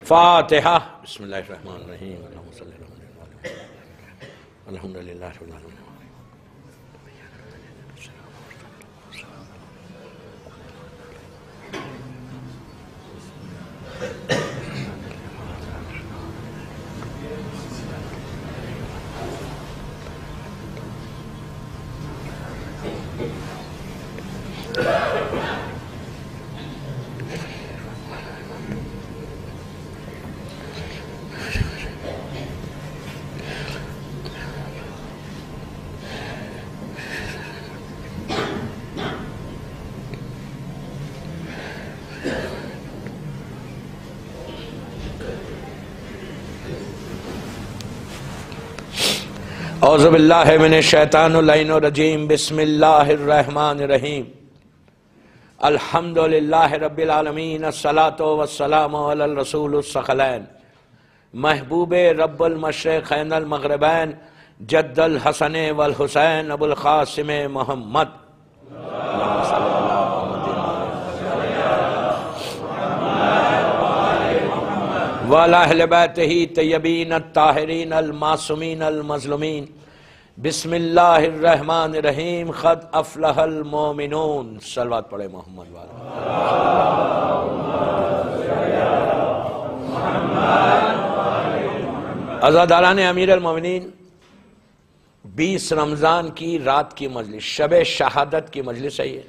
فاتحہ۔ بسم اللہ الرحمن الرحیم، اللہم صلی اللہ علیہ وسلم، الحمدللہ رب العالمین۔ اعوذ باللہ من الشیطان اللعین الرجیم، بسم اللہ الرحمن الرحیم، الحمدللہ رب العالمین، الصلاة والسلام علی الرسول الثقلین، محبوب رب المشرقین المغربین، جد الحسن والحسین ابو القاسم محمد، وعلی اہل بیتہ طیبین الطاہرین المعصومین المظلومین، بسم اللہ الرحمن الرحیم، قد افلح المومنون۔ صلوات پڑھے محمد والا۔ عزاداران امیر المومنین، 20 رمضان کی رات کی مجلس، شب شہادت کی مجلس ہے یہ،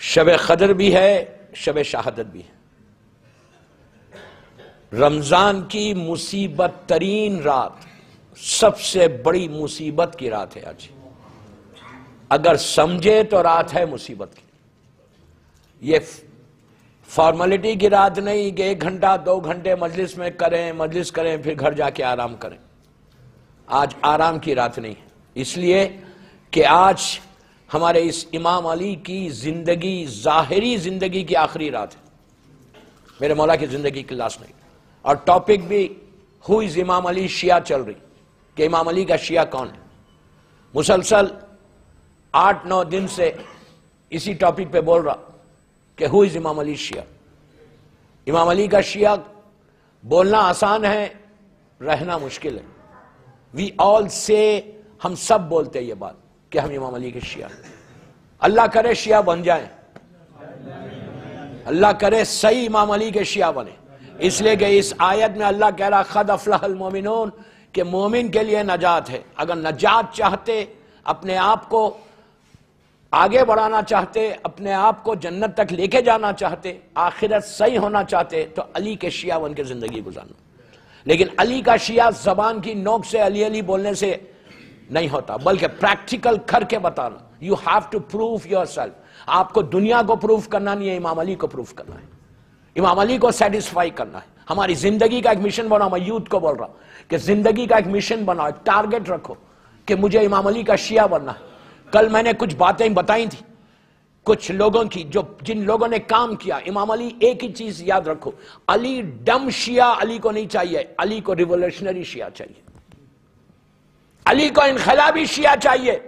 شب قدر بھی ہے، شب شہادت بھی ہے۔ رمضان کی مصیبت ترین رات، سب سے بڑی مصیبت کی رات ہے آج۔ اگر سمجھے تو رات ہے مصیبت کی۔ یہ فارملٹی کی رات نہیں کہ 1 گھنٹہ 2 گھنٹے مجلس میں مجلس کریں پھر گھر جا کے آرام کریں۔ آج آرام کی رات نہیں ہے، اس لیے کہ آج ہمارے اس امام علی کی زندگی، ظاہری زندگی کی آخری رات ہے، میرے مولا کی زندگی کی لاسٹ نہیں۔ اور ٹاپک بھی ہو از امام علی شیعہ چل رہی، کہ امام علی کا شیعہ کون ہے۔ مسلسل 8-9 دن سے اسی ٹاپک پہ بول رہا کہ ہو از امام علی شیعہ۔ امام علی کا شیعہ بولنا آسان ہے، رہنا مشکل ہے۔ وی آل سے، ہم سب بولتے ہیں یہ بات کہ ہم امام علی کے شیعہ ہیں۔ اللہ کرے شیعہ بن جائیں، اللہ کرے صحیح امام علی کے شیعہ بنے، اس لیے کہ اس آیت میں اللہ کہہ رہا قد افلح المومنون، کہ مومن کے لیے نجات ہے۔ اگر نجات چاہتے، اپنے آپ کو آگے بڑھانا چاہتے، اپنے آپ کو جنت تک لے کے جانا چاہتے، آخرت صحیح ہونا چاہتے، تو علی کے شیعہ بن کے زندگی گزارنا۔ لیکن علی کا شیعہ زبان کی نوک سے علی علی بولنے سے نہیں ہوتا، بلکہ پریکٹیکل کر کے بتانا۔ You have to prove yourself. آپ کو دنیا کو پروف کرنا نہیں ہے، امام علی کو پروف کرنا ہے، امام علی کو سیٹسفائی کرنا ہے۔ ہماری زندگی کا ایک مشن بناؤ، میں یوتھ کو بول رہا ہوں کہ زندگی کا ایک مشن بناؤ، ایک ٹارگٹ رکھو کہ مجھے امام علی کا شیعہ بننا ہے۔ کل میں نے کچھ باتیں بتائی تھی کچھ لوگوں کی، جن لوگوں نے کام کیا۔ امام علی، ایک ہی چیز یاد رکھو، علی ڈم شیعہ علی کو نہیں چاہیے، علی کو ریولوشنری شیعہ چاہیے، علی کو انقلابی شیعہ چاہیے،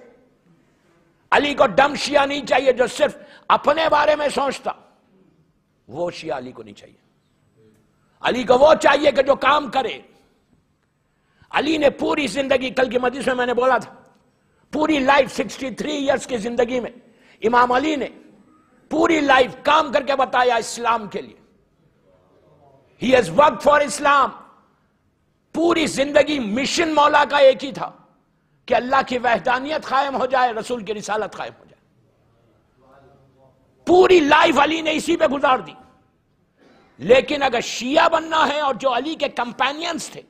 علی کو ڈم شیعہ نہیں چاہیے جو صرف اپنے بارے میں سوچتا، وہ شیعہ علی کو نہیں چاہیے۔ علی کو وہ چاہیے کہ جو کام کرے۔ علی نے پوری زندگی، کل کی مجلس میں نے بولا تھا، پوری لائف 63 ایئرز کی زندگی میں امام علی نے پوری لائف کام کر کے بتایا اسلام کے لیے۔ He has worked for Islam۔ پوری زندگی مشن مولا کا ایک ہی تھا کہ اللہ کی وحدانیت قائم ہو جائے، رسول کی رسالت قائم ہو جائے۔ پوری لائف علی نے اسی پہ گزار دی۔ لیکن اگر شیعہ بننا ہے، اور جو علی کے کمپینینز تھے،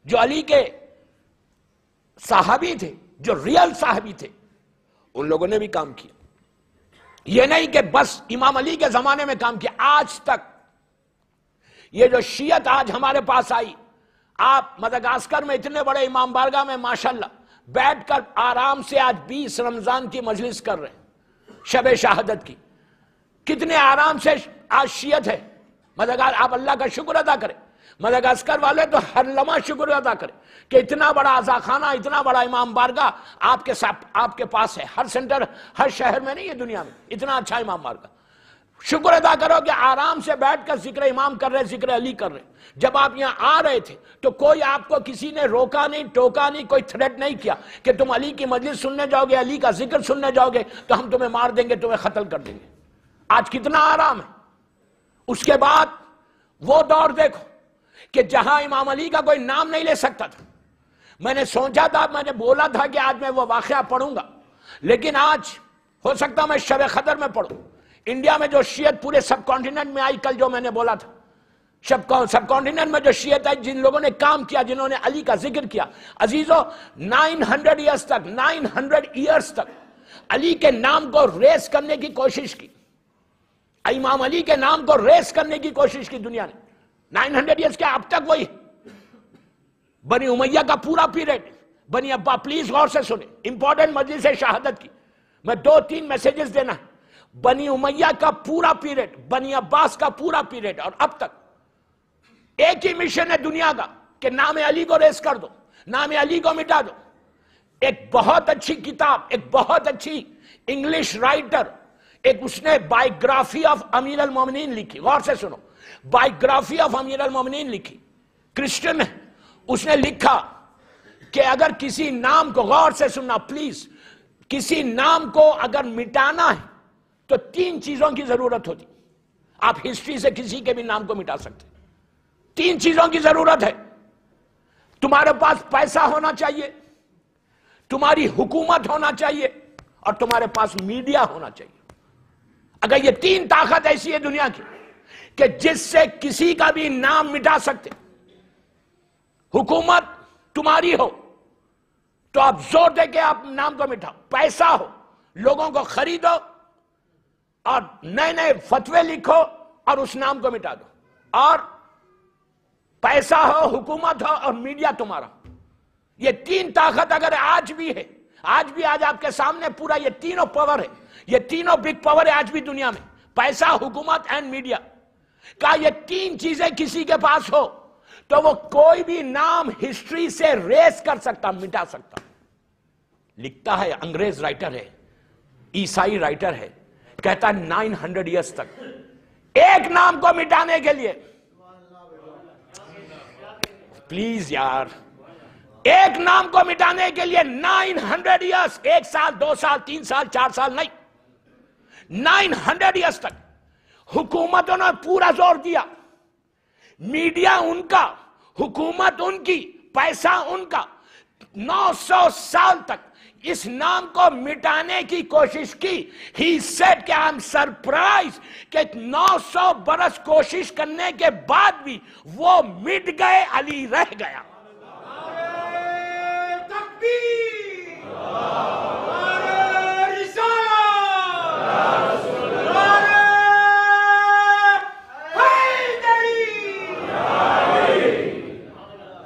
جو علی کے صحابی تھے، جو ریل صحابی تھے، ان لوگوں نے بھی کام کیا۔ یہ نہیں کہ بس امام علی کے زمانے میں کام کیا، آج تک یہ جو شیعت آج ہمارے پاس آئی، آپ مدغاسکر میں اتنے بڑے امام بارگاہ میں ماشاءاللہ بیٹھ کر آرام سے آج 20 رمضان کی مجلس کر رہے ہیں، شب شہادت کی، کتنے آرام سے آج شیعت ہے۔ آپ اللہ کا شکر ادا کریں، مدغاسکر والے تو ہر لمحہ شکر ادا کریں کہ اتنا بڑا عزاخانہ، اتنا بڑا امام بارگاہ آپ کے پاس ہے۔ ہر سینٹر، ہر شہر میں نہیں ہے دنیا میں اتنا اچھا امام بارگاہ۔ شکر ادا کرو کہ آرام سے بیٹھ کر ذکر امام کر رہے، ذکر علی کر رہے. جب آپ یہاں آ رہے تھے تو کوئی آپ کو کسی نے روکا نہیں، ٹوکا نہیں، کوئی تھریٹ نہیں کیا کہ تم علی کی مجلس سننے جاؤ گے، علی کا ذکر سننے جاؤ گے تو ہم تمہیں مار دیں گے، تمہیں قتل کر دیں گے. آج کتنا آرام ہے. اس کے بعد وہ دور دیکھو کہ جہاں امام علی کا کوئی نام نہیں لے سکتا تھا. میں نے سوچا تھا، میں نے بولا تھا کہ آج میں وہ واقعہ پڑھوں گا، لیکن آج ہو سکتا میں شب قدر میں پڑھوں. انڈیا میں جو شیعت پورے سب کانٹیننٹ میں آئی، کل جو میں نے بولا تھا، سب کانٹیننٹ میں جو شیعت آئی، جن لوگوں نے کام کیا، جنہوں نے علی کا ذکر کیا. عزیزو 900 ایئرز تک علی کے نام کو ریس کرنے کی کوشش کی. امام علی کے نام کو ریس کرنے کی کوشش کی دنیا نے. 900 ایئرز کیا، اب تک وہی. بنی امیہ کا پورا پیریڈ، بنی ابا پلیز غور سے سنیں، امپورٹنٹ مجلس شہادت کی میں 2-3 میسیجز دینا ہے. بنی امیہ کا پورا پیریڈ، بنی عباس کا پورا پیریڈ، اور اب تک ایک ہی مشن ہے دنیا کا کہ نام علی کو ریس کر دو، نام علی کو مٹا دو. ایک بہت اچھی کتاب، ایک بہت اچھی انگلش رائٹر، ایک اس نے بائیوگرافی آف امیر المومنین لکھی. غور سے سنو، بائیوگرافی آف امیر المومنین لکھی، کرسچن ہے. اس نے لکھا کہ اگر کسی نام کو، غور سے سننا پلیز، کسی نام کو اگر مٹانا ہے تو 3 چیزوں کی ضرورت ہوتی. آپ ہسٹری سے کسی کے بھی نام کو مٹا سکتے. 3 چیزوں کی ضرورت ہے. تمہارے پاس پیسہ ہونا چاہیے، تمہاری حکومت ہونا چاہیے، اور تمہارے پاس میڈیا ہونا چاہیے. اگر یہ 3 طاقت ایسی ہے دنیا کی کہ جس سے کسی کا بھی نام مٹا سکتے، حکومت تمہاری ہو تو آپ زور دے کے آپ نام کو مٹاؤ، پیسہ ہو، لوگوں کو خریدو اور نئے نئے فتوے لکھو اور اس نام کو مٹا دو. اور پیسہ ہو، حکومت ہو، اور میڈیا تمہارا. یہ 3 طاقت اگر آج بھی ہے، آج آپ کے سامنے پورا یہ تینوں پاور ہے، یہ تینوں بگ پاور ہے آج بھی دنیا میں، پیسہ، حکومت اینڈ میڈیا کا. یہ 3 چیزیں کسی کے پاس ہو تو وہ کوئی بھی نام ہسٹری سے ریس کر سکتا، مٹا سکتا. لکھتا ہے، انگریز رائٹر ہے، عیسائی رائٹر ہے، کہتا ہے 900 ایئرز تک ایک نام کو مٹانے کے لیے، پلیز یار، ایک نام کو مٹانے کے لیے 900 ایئرز، 1 سال 2 سال 3 سال 4 سال نہیں، 900 ایئرز تک حکومتوں نے پورا زور دیا. میڈیا ان کا، حکومت ان کی، پیسہ ان کا. 900 سال تک اس نام کو مٹانے کی کوشش کی. He said کہ I'm surprised کہ 900 برس کوشش کرنے کے بعد بھی وہ مٹ گئے، علی رہ گیا.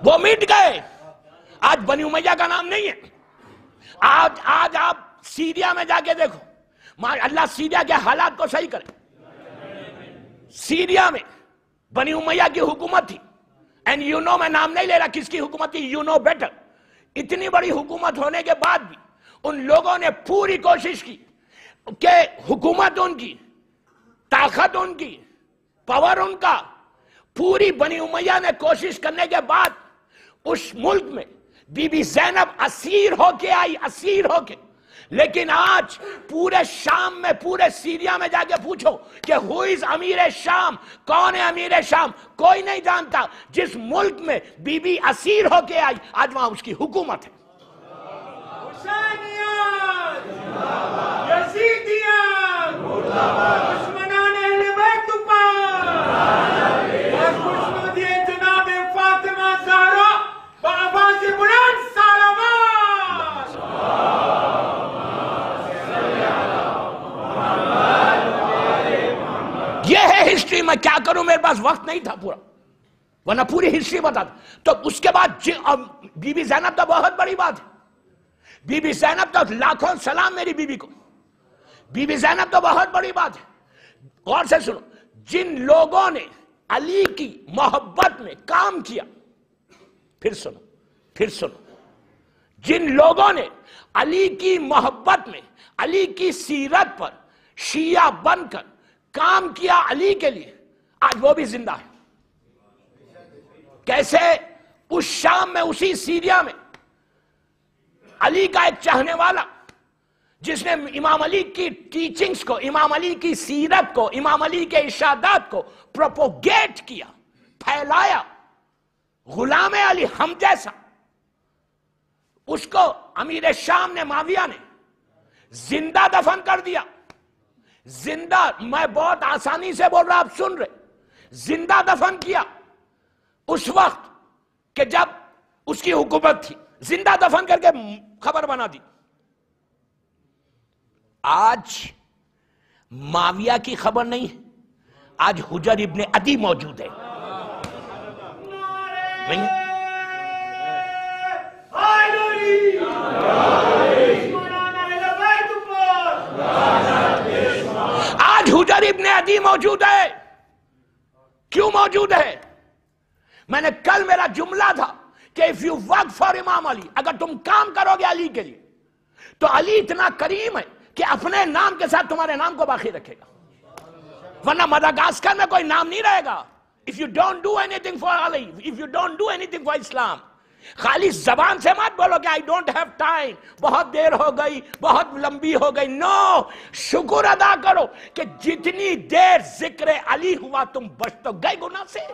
وہ مٹ گئے. آج بنی امیہ کا نام نہیں ہے. آج آپ سیریا میں جا کے دیکھو، اللہ سیریا کے حالات کو صحیح کرے. سیریا میں بنی امیہ کی حکومت تھی. اینڈ یو نو، میں نام نہیں لے رہا کس کی حکومت تھی، یو نو بیٹر. اتنی بڑی حکومت ہونے کے بعد بھی ان لوگوں نے پوری کوشش کی کہ حکومت ان کی، طاقت ان کی، پاور ان کا، پوری بنی امیہ نے کوشش کرنے کے بعد اس ملک میں بی بی زینب اسیر ہو کے آئی، اسیر ہو کے. لیکن آج پورے شام میں، پورے سیریا میں جا کے پوچھو کہ who is امیر شام، کون ہے امیر شام، کوئی نہیں جانتا. جس ملک میں بی بی اسیر ہو کے آئی، آج وہاں اس کی حکومت ہے. یہ ہے ہسٹری. میں کیا کروں، میرے پاس وقت نہیں تھا پورا، ورنہ پوری ہسٹری بتاتا. تو اس کے بعد بی بی زینب تو بہت بڑی بات ہے. بی بی زینب تو لاکھوں سلام میری بی بی کو. بی بی زینب تو بہت بڑی بات ہے. غور سے سنو، جن لوگوں نے علی کی محبت میں کام کیا، پھر سنو، جن لوگوں نے علی کی محبت میں، علی کی سیرت پر شیعہ بن کر کام کیا علی کے لیے، آج وہ بھی زندہ ہے۔ کیسے؟ اس شام میں، اسی سیریا میں، علی کا ایک چاہنے والا جس نے امام علی کی ٹیچنگز کو، امام علی کی سیرت کو، امام علی کے ارشادات کو پروپوگیٹ کیا، پھیلایا، غلام علی ہم جیسا، اس کو امیر شام نے، معاویہ نے زندہ دفن کر دیا۔ زندہ، میں بہت آسانی سے بول رہا، آپ سن رہے، زندہ دفن کیا اس وقت کہ جب اس کی حکومت تھی، زندہ دفن کر کے خبر بنا دی۔ آج معاویہ کی خبر نہیں ہے، آج حجر ابن عدی موجود ہے۔ آج حجر ابن عدی موجود ہے۔ کیوں موجود ہے؟ میں نے کل، میرا جملہ تھا کہ if you work for امام علی، اگر تم کام کرو گے علی کے لیے، تو علی اتنا کریم ہے کہ اپنے نام کے ساتھ تمہارے نام کو باقی رکھے گا، ورنہ مدغاسکر میں کوئی نام نہیں رہے گا۔ if you don't do anything for Ali, if you don't do anything for Islam، خالی زبان سے مت بولو کہ I don't have time، بہت دیر ہو گئی، بہت لمبی ہو گئی، نو، شکر ادا کرو کہ جتنی دیر ذکر علی ہوا تم بچ تو گئے گناہ سے۔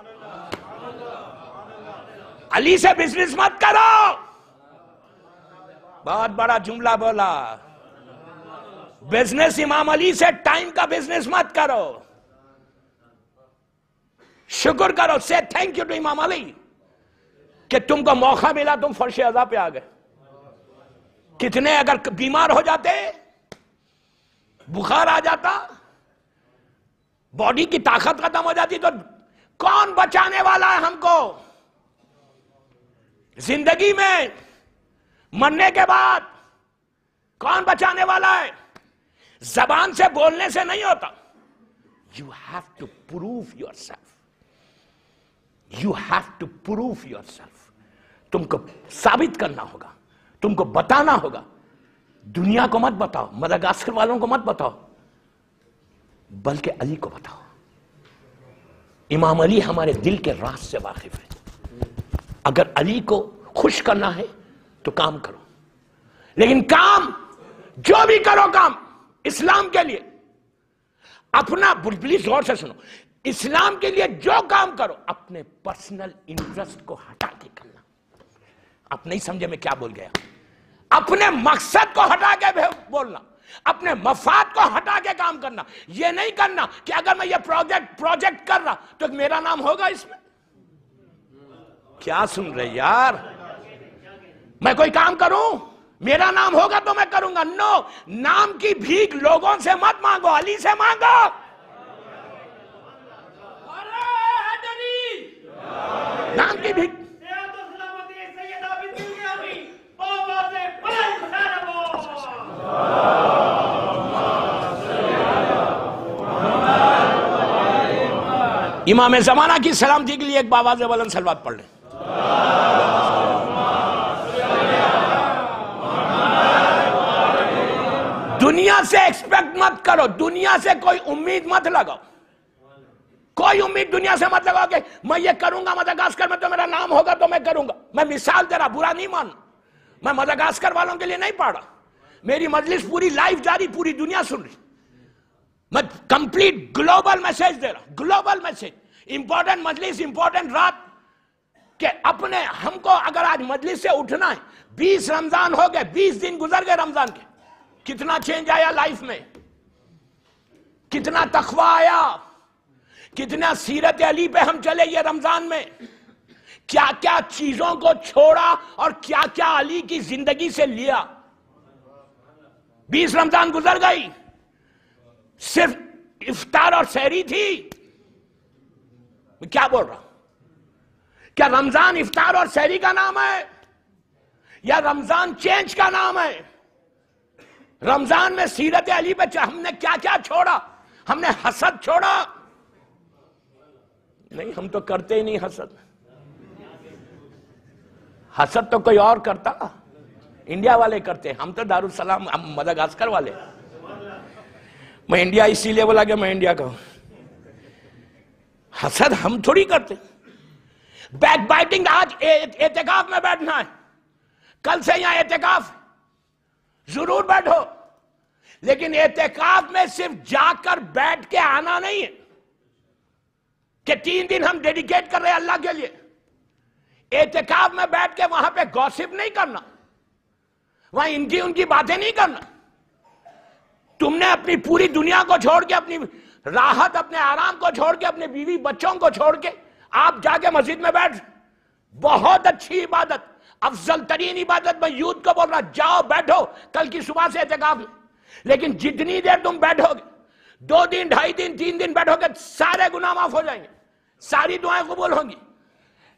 علی سے بزنس مت کرو، بہت بڑا جملہ بولا، بزنس امام علی سے، ٹائم کا بزنس مت کرو، شکر کرو، سے تھینک یو ٹو امام علی کہ تم کو موقع ملا، تم فرش عزا پہ آ گئے۔ کتنے اگر بیمار ہو جاتے، بخار آ جاتا، باڈی کی طاقت ختم ہو جاتی، تو کون بچانے والا ہے ہم کو؟ زندگی میں، مرنے کے بعد کون بچانے والا ہے؟ زبان سے بولنے سے نہیں ہوتا۔ You have to prove yourself. You have to prove yourself. تم کو ثابت کرنا ہوگا، تم کو بتانا ہوگا۔ دنیا کو مت بتاؤ، مدغاسکر والوں کو مت بتاؤ، بلکہ علی کو بتاؤ۔ امام علی ہمارے دل کے راز سے واقف ہے۔ اگر علی کو خوش کرنا ہے تو کام کرو، لیکن کام جو بھی کرو، کام اسلام کے لیے اپنا، پلیز غور سے سنو، اسلام کے لیے جو کام کرو، اپنے پرسنل انٹرسٹ کو ہٹا کے کرنا۔ آپ نہیں سمجھے میں کیا بول گیا؟ اپنے مقصد کو ہٹا کے بولنا، اپنے مفاد کو ہٹا کے کام کرنا۔ یہ نہیں کرنا کہ اگر میں یہ پروجیکٹ کر رہا تو میرا نام ہوگا اس میں۔ کیا سن رہے یار؟ میں کوئی کام کروں، میرا نام ہوگا تو میں کروں گا۔ نو، نام کی بھیک لوگوں سے مت مانگو، علی سے مانگو۔ نام کی بھیک، امام زمانہ کی سلامتی کے لیے ایک باواز بلند صلوات پڑھ لیں۔ دنیا سے ایکسپیکٹ مت کرو، دنیا سے کوئی امید مت لگاؤ، کوئی امید دنیا سے مت لگاؤ کہ میں یہ کروں گا مدغاسکر میں تو میرا نام ہوگا تو میں کروں گا۔ میں مثال دے رہا، برا نہیں مان، میں مدغاسکر والوں کے لیے نہیں پڑھ رہا، میری مجلس پوری لائف جاری، پوری دنیا سن رہی، میں کمپلیٹ گلوبل میسیج دے رہا، گلوبل میسیج، امپورٹنٹ مجلس، امپورٹنٹ رات، کہ اپنے ہم کو اگر آج مجلس سے اٹھنا ہے، 20 رمضان ہو گئے، 20 دن گزر گئے رمضان کے، کتنا چینج آیا لائف میں، کتنا تقویٰ آیا، کتنا سیرت علی پہ ہم چلے یہ رمضان میں، کیا کیا چیزوں کو چھوڑا اور کیا کیا علی کی زندگی سے لیا۔ 20 رمضان گزر گئی، صرف افطار اور سحری تھی۔ میں کیا بول رہا ہوں؟ کیا رمضان افطار اور سحری کا نام ہے یا رمضان چینج کا نام ہے؟ رمضان میں سیرت علی پہ ہم نے کیا کیا چھوڑا؟ ہم نے حسد چھوڑا؟ نہیں، ہم تو کرتے ہی نہیں حسد۔ حسد تو کوئی اور کرتا، انڈیا والے کرتے ہیں، ہم تو دارالسلام، ہم مدغاسکر والے۔ میں انڈیا اسی لیے بولا کہ میں انڈیا کا ہوں۔ حسد ہم تھوڑی کرتے. بیک بائٹنگ آج اعتکاف میں بیٹھنا ہے, کل سے یہاں اعتکاف, ضرور بیٹھو, لیکن اعتکاف میں صرف جا کر بیٹھ کے آنا نہیں ہے کہ 3 دن ہم ڈیڈیکیٹ کر رہے ہیں اللہ کے لیے. اعتکاف میں بیٹھ کے وہاں پہ گوسپ نہیں کرنا, وہاں ان کی باتیں نہیں کرنا. تم نے اپنی پوری دنیا کو چھوڑ کے, اپنی راحت, اپنے آرام کو چھوڑ کے, اپنے بیوی بچوں کو چھوڑ کے آپ جا کے مسجد میں بیٹھ. بہت اچھی عبادت, افضل ترین عبادت. میں یوتھ کو بول رہا, جاؤ بیٹھو کل کی صبح سے اعتکاف میں. لیکن جتنی دیر تم بیٹھو گے, 2 دن 2.5 دن 3 دن بیٹھو گے, سارے گناہ معاف ہو جائیں گے, ساری دعائیں قبول ہوں گی.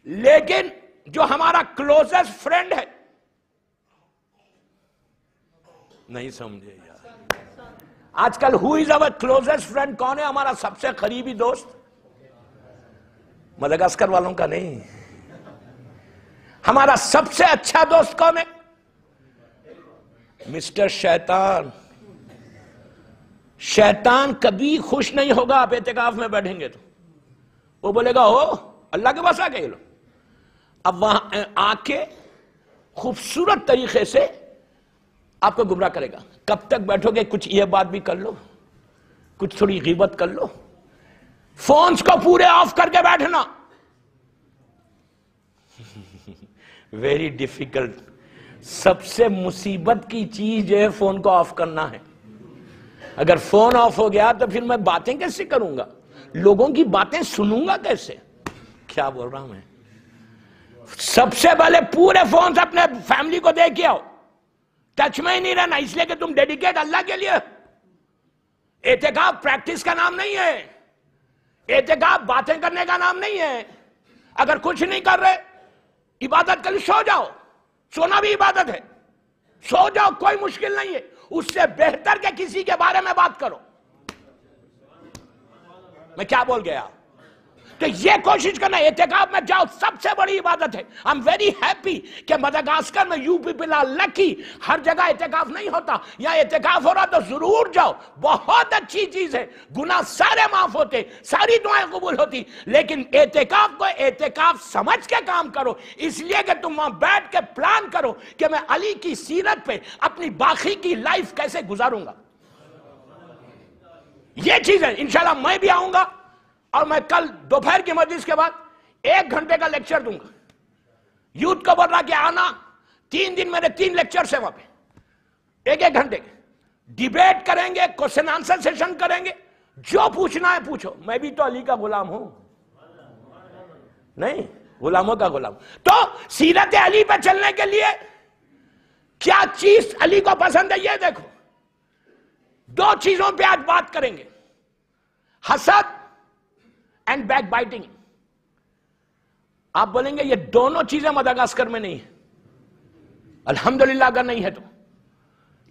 لیکن جو ہمارا کلوزسٹ فرینڈ ہے, نہیں سمجھے یار, آج کل who is our closest friend, کون ہے ہمارا سب سے قریبی دوست؟ مدغاسکر والوں کا نہیں, ہمارا سب سے اچھا دوست کون ہے؟ مسٹر شیطان. شیطان کبھی خوش نہیں ہوگا آپ اعتکاف میں بیٹھیں گے تو. وہ بولے گا او اللہ کے پاس آ گئے لو. اب وہاں آ کے خوبصورت طریقے سے آپ کو گمراہ کرے گا. کب تک بیٹھو گے؟ کچھ یہ بات بھی کر لو, کچھ تھوڑی غیبت کر لو, فونز کو پورے آف کر کے بیٹھنا. Very difficult. سب سے مصیبت کی چیز جو ہے فون کو آف کرنا ہے. اگر فون آف ہو گیا تو پھر میں باتیں کیسے کروں گا, لوگوں کی باتیں سنوں گا کیسے؟ کیا بول رہا ہوں میں؟ سب سے پہلے پورے فون سے اپنے فیملی کو دے کے آؤ, ٹچ میں ہی نہیں رہنا, اس لیے کہ تم ڈیڈیکیٹ اللہ کے لیے. اعتکاف پریکٹس کا نام نہیں ہے, اعتکاف باتیں کرنے کا نام نہیں ہے. اگر کچھ نہیں کر رہے, عبادت کر سو جاؤ, سونا بھی عبادت ہے, سو جاؤ, کوئی مشکل نہیں ہے. اس سے بہتر کہ کسی کے بارے میں بات کرو. میں کیا بول گیا؟ تو یہ کوشش کرنا, اعتکاف میں جاؤ, سب سے بڑی عبادت ہے. I'm very happy کہ مدغاسکر میں you people are lucky. ہر جگہ اعتکاف نہیں ہوتا, یہاں اعتکاف ہو رہا تو ضرور جاؤ, بہت اچھی چیز ہے. گناہ سارے معاف ہوتے, ساری دعائیں قبول ہوتی. لیکن اعتکاف کو اعتکاف سمجھ کے کام کرو, اس لیے کہ تم وہاں بیٹھ کے پلان کرو کہ میں علی کی سیرت پہ اپنی باقی کی لائف کیسے گزاروں گا. یہ چیز ہے. انشاءاللہ میں بھی آؤں گا, اور میں کل دوپہر کی مجلس کے بعد 1 گھنٹے کا لیکچر دوں گا. یوتھ کو بول رہا کہ آنا, 3 دن میرے 3 لیکچرز ہیں وہاں پہ, 1 گھنٹے کے. ڈیبیٹ کریں گے, کوسچن آنسر سیشن کریں گے, جو پوچھنا ہے پوچھو. میں بھی تو علی کا غلام ہوں, نہیں غلاموں کا غلام. تو سیرت علی پہ چلنے کے لیے کیا چیز علی کو پسند ہے یہ دیکھو. 2 چیزوں پہ آج بات کریں گے, حسد اینڈ بیک بائٹنگ. آپ بولیں گے یہ دونوں چیزیں مدغاسکر میں نہیں ہیں. الحمدللہ اگر نہیں ہے تو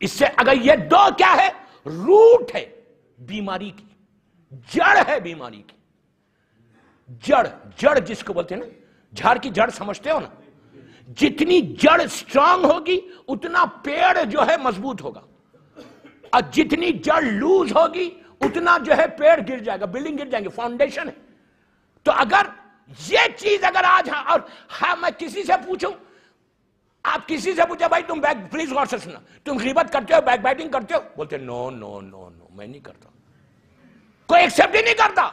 اس سے, اگر یہ 2 کیا ہے, روٹ ہے بیماری کی, جڑ ہے بیماری کی. جڑ جس کو بولتے ہیں نا, جھاڑ کی جڑ سمجھتے ہو نا, جتنی جڑ سٹرانگ ہوگی اتنا پیڑ جو ہے مضبوط ہوگا, اور جتنی جڑ لوز ہوگی اتنا جو ہے پیڑ گر جائے گا, بلڈنگ گر جائیں گے. فاؤنڈیشن ہے. تو اگر یہ چیز اگر آج, اور ہاں میں کسی سے پوچھوں, آپ کسی سے پوچھیں بھائی تم پلیز غور سے سننا, تم غیبت کرتے ہو, بیک بائٹنگ کرتے ہو؟ بولتے نو نو نو نو, میں نہیں کرتا. کوئی ایکسپٹ ہی نہیں کرتا.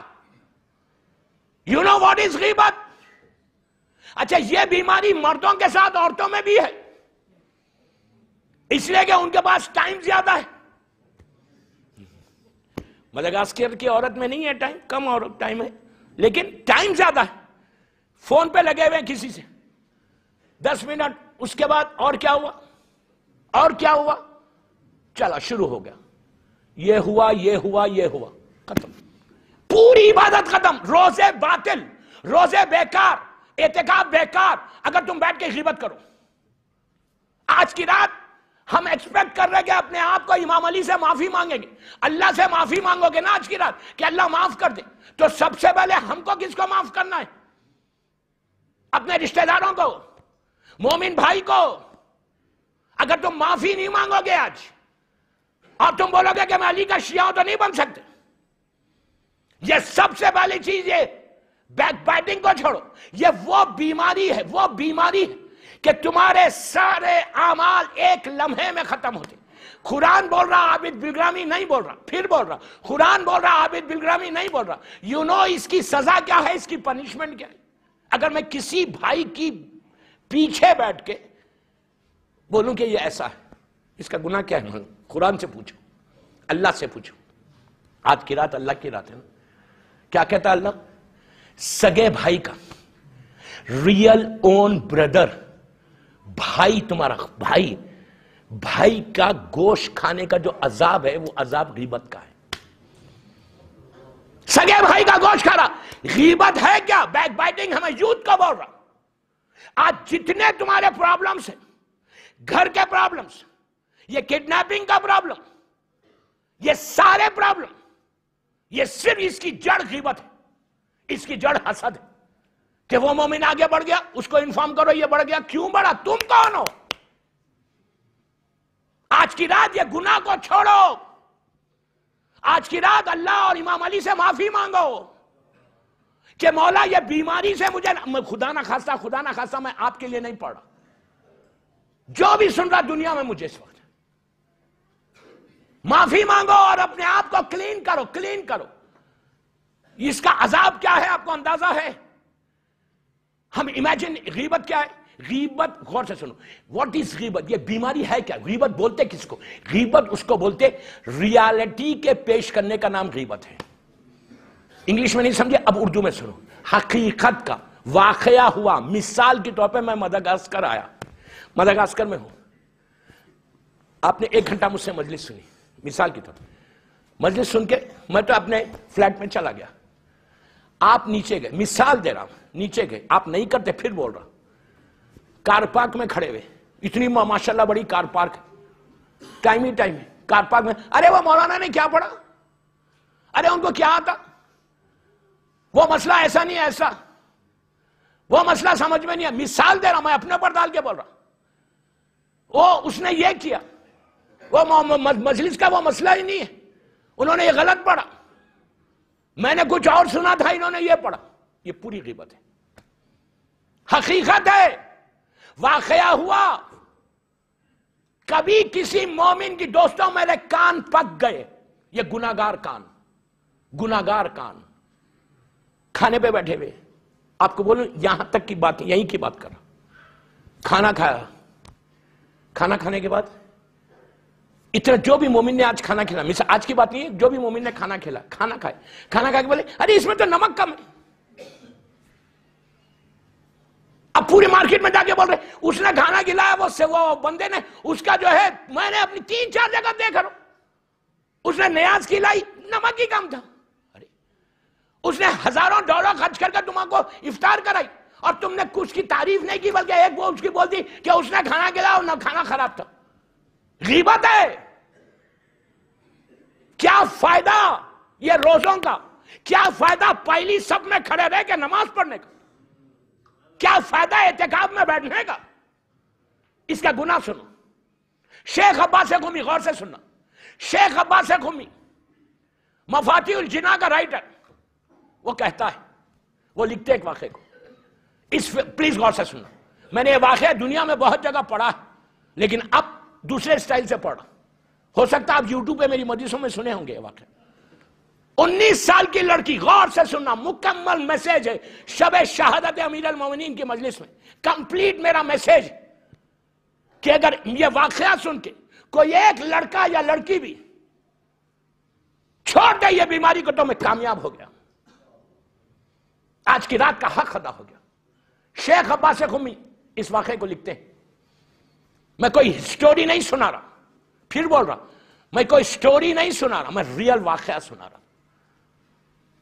یو نو واٹ از غیبت؟ اچھا, یہ بیماری مردوں کے ساتھ عورتوں میں بھی ہے, اس لیے کہ ان کے پاس ٹائم زیادہ ہے. مدغاسکر کی عورت میں نہیں ہے ٹائم, کم عورت ٹائم ہے, لیکن ٹائم زیادہ ہے. فون پہ لگے ہوئے ہیں کسی سے 10 منٹ, اس کے بعد اور کیا ہوا, اور کیا ہوا, چلا شروع ہو گیا, یہ ہوا یہ ہوا یہ ہوا, ختم. پوری عبادت ختم. روزے باطل, روزے بیکار, اعتکاف بیکار اگر تم بیٹھ کے غیبت کرو. آج کی رات ہم ایکسپیکٹ کر رہے کہ اپنے آپ کو امام علی سے معافی مانگیں گے. اللہ سے معافی مانگو گے نا آج کی رات کہ اللہ معاف کر دے, تو سب سے پہلے ہم کو کس کو معاف کرنا ہے؟ اپنے رشتہ داروں کو, مومن بھائی کو. اگر تم معافی نہیں مانگو گے آج, اور تم بولو گے کہ میں علی کا شیعہ ہوں, تو نہیں بن سکتے. یہ سب سے پہلی چیز, یہ بیک بائٹنگ کو چھوڑو. یہ وہ بیماری ہے کہ تمہارے سارے اعمال ایک لمحے میں ختم ہوتے. قرآن بول رہا عابد بلگرامی نہیں بول رہا, پھر بول رہا قرآن بول رہا عابد بلگرامی نہیں بول رہا. یو نو اس کی سزا کیا ہے, اس کی پنشمنٹ کیا ہے؟ اگر میں کسی بھائی کی پیچھے بیٹھ کے بولوں کہ یہ ایسا ہے, اس کا گناہ کیا ہے؟ قرآن سے پوچھو, اللہ سے پوچھو. آج کی رات اللہ کی رات ہے نا. کیا کہتا ہے اللہ؟ سگے بھائی کا, ریئل اون بردر, بھائی تمہارا بھائی کا گوشت کھانے کا جو عذاب ہے وہ عذاب غیبت کا ہے. سگے بھائی کا گوشت کھا رہا غیبت ہے کیا؟ بیک بائٹنگ ہمیں یوتھ کو بول رہا. آج جتنے تمہارے پرابلمز ہیں, گھر کے پرابلمز, یہ کڈنیپنگ کا پرابلم, یہ سارے پرابلم, یہ صرف اس کی جڑ غیبت ہے, اس کی جڑ حسد ہے. کہ وہ مومن آگے بڑھ گیا, اس کو انفارم کرو یہ بڑھ گیا. کیوں بڑھا؟ تم کون ہو؟ آج کی رات یہ گناہ کو چھوڑو. آج کی رات اللہ اور امام علی سے معافی مانگو کہ مولا یہ بیماری سے مجھے, خدا نہ خواستہ میں آپ کے لیے نہیں پڑھ رہا, جو بھی سن رہا دنیا میں مجھے اس وقت معافی مانگو اور اپنے آپ کو کلین کرو. اس کا عذاب کیا ہے آپ کو اندازہ ہے؟ ہم امیجن, غیبت کیا ہے؟ غیبت غور سے سنو, واٹ از غیبت؟ یہ بیماری ہے کیا؟ غیبت بولتے کس کو؟ غیبت اس کو بولتے ریالٹی کے پیش کرنے کا نام غیبت ہے. انگلش میں نہیں سمجھے, اب اردو میں سنو. حقیقت کا واقعہ ہوا. مثال کے طور پہ میں مدغاسکر آیا, مدغاسکر میں ہوں, آپ نے 1 گھنٹہ مجھ سے مجلس سنی. مثال کی طور پر مجلس سن کے میں تو اپنے فلیٹ میں چلا گیا, آپ نیچے گئے, مثال دے رہا ہوں, نیچے گئے, آپ نہیں کرتے پھر بول رہا. کار پارک میں کھڑے ہوئے, اتنی ماشاءاللہ بڑی کار پارک, ٹائم ہے کار پارک میں. ارے وہ مولانا نے کیا پڑھا, ارے ان کو کیا آتا, وہ مسئلہ ایسا نہیں ایسا, وہ مسئلہ سمجھ میں نہیں ہے. مثال دے رہا, میں اپنے پر ڈال کے بول رہا. وہ اس نے یہ کیا, وہ مجلس کا وہ مسئلہ ہی نہیں ہے, انہوں نے یہ غلط پڑھا, میں نے کچھ اور سنا تھا, انہوں نے یہ پڑھا. یہ پوری غیبت ہے. حقیقت ہے, واقعہ ہوا. کبھی کسی مومن کی دوستوں میرے کان پک گئے, یہ گناہگار کان کھانے پہ بیٹھے ہوئے, آپ کو بولوں یہاں تک کی بات, یہیں کی بات کر رہا. کھانا کھایا, کھانا کھانے کے بعد اتنا, جو بھی مومن نے آج کھانا کھلا, مثلا آج کی بات نہیں ہے, جو بھی مومن نے کھانا کھلا, کھانا کھائے, کھانا کھا کے بولے ارے اس میں تو نمک کم ہے. اب پوری مارکیٹ میں جا کے بول رہے اس نے کھانا کھلایا, وہ بندے نے, اس کا جو ہے, میں نے اپنی 3-4 جگہ دیکھا, اس نے نیاز کھلائی, نمک ہی کم تھا. ارے اس نے ہزاروں ڈالر خرچ کر کے تمہیں کو افطار کرائی, اور تم نے کچھ کی تعریف نہیں کی, بلکہ ایک وہ اس کی بول دی کہ اس نے کھانا کھلایا اور نہ کھانا خراب تھا. غیبت ہے. کیا فائدہ یہ روزوں کا, کیا فائدہ پہلی صف میں کھڑے رہ کے نماز پڑھنے کا, کیا فائدہ اعتکاف میں بیٹھنے کا؟ اس کا گناہ سنو. شیخ عباس قمی, غور سے سننا, شیخ عباس قمی مفاتیح الجناح کا رائٹر, وہ کہتا ہے, وہ لکھتے ایک واقعے کو, پلیز غور سے سننا. میں نے یہ واقعہ دنیا میں بہت جگہ پڑھا ہے, لیکن اب دوسرے سٹائل سے پڑھا. ہو سکتا ہے آپ یوٹیوب پہ میری مجلسوں میں سنے ہوں گے یہ واقعہ. 19 سال کی لڑکی, غور سے سننا, مکمل میسیج ہے شب شہادت امیر المومنین کی مجلس میں, کمپلیٹ میرا میسیج کہ اگر یہ واقعہ سن کے کوئی ایک لڑکا یا لڑکی بھی چھوڑ دے یہ بیماری کو تو میں کامیاب ہو گیا, آج کی رات کا حق ادا ہو گیا. شیخ عباس قمی اس واقعے کو لکھتے ہیں. میں کوئی سٹوری نہیں سنا رہا, پھر بول رہا, میں کوئی سٹوری نہیں سنا رہا, میں ریئل واقعہ سنا رہا.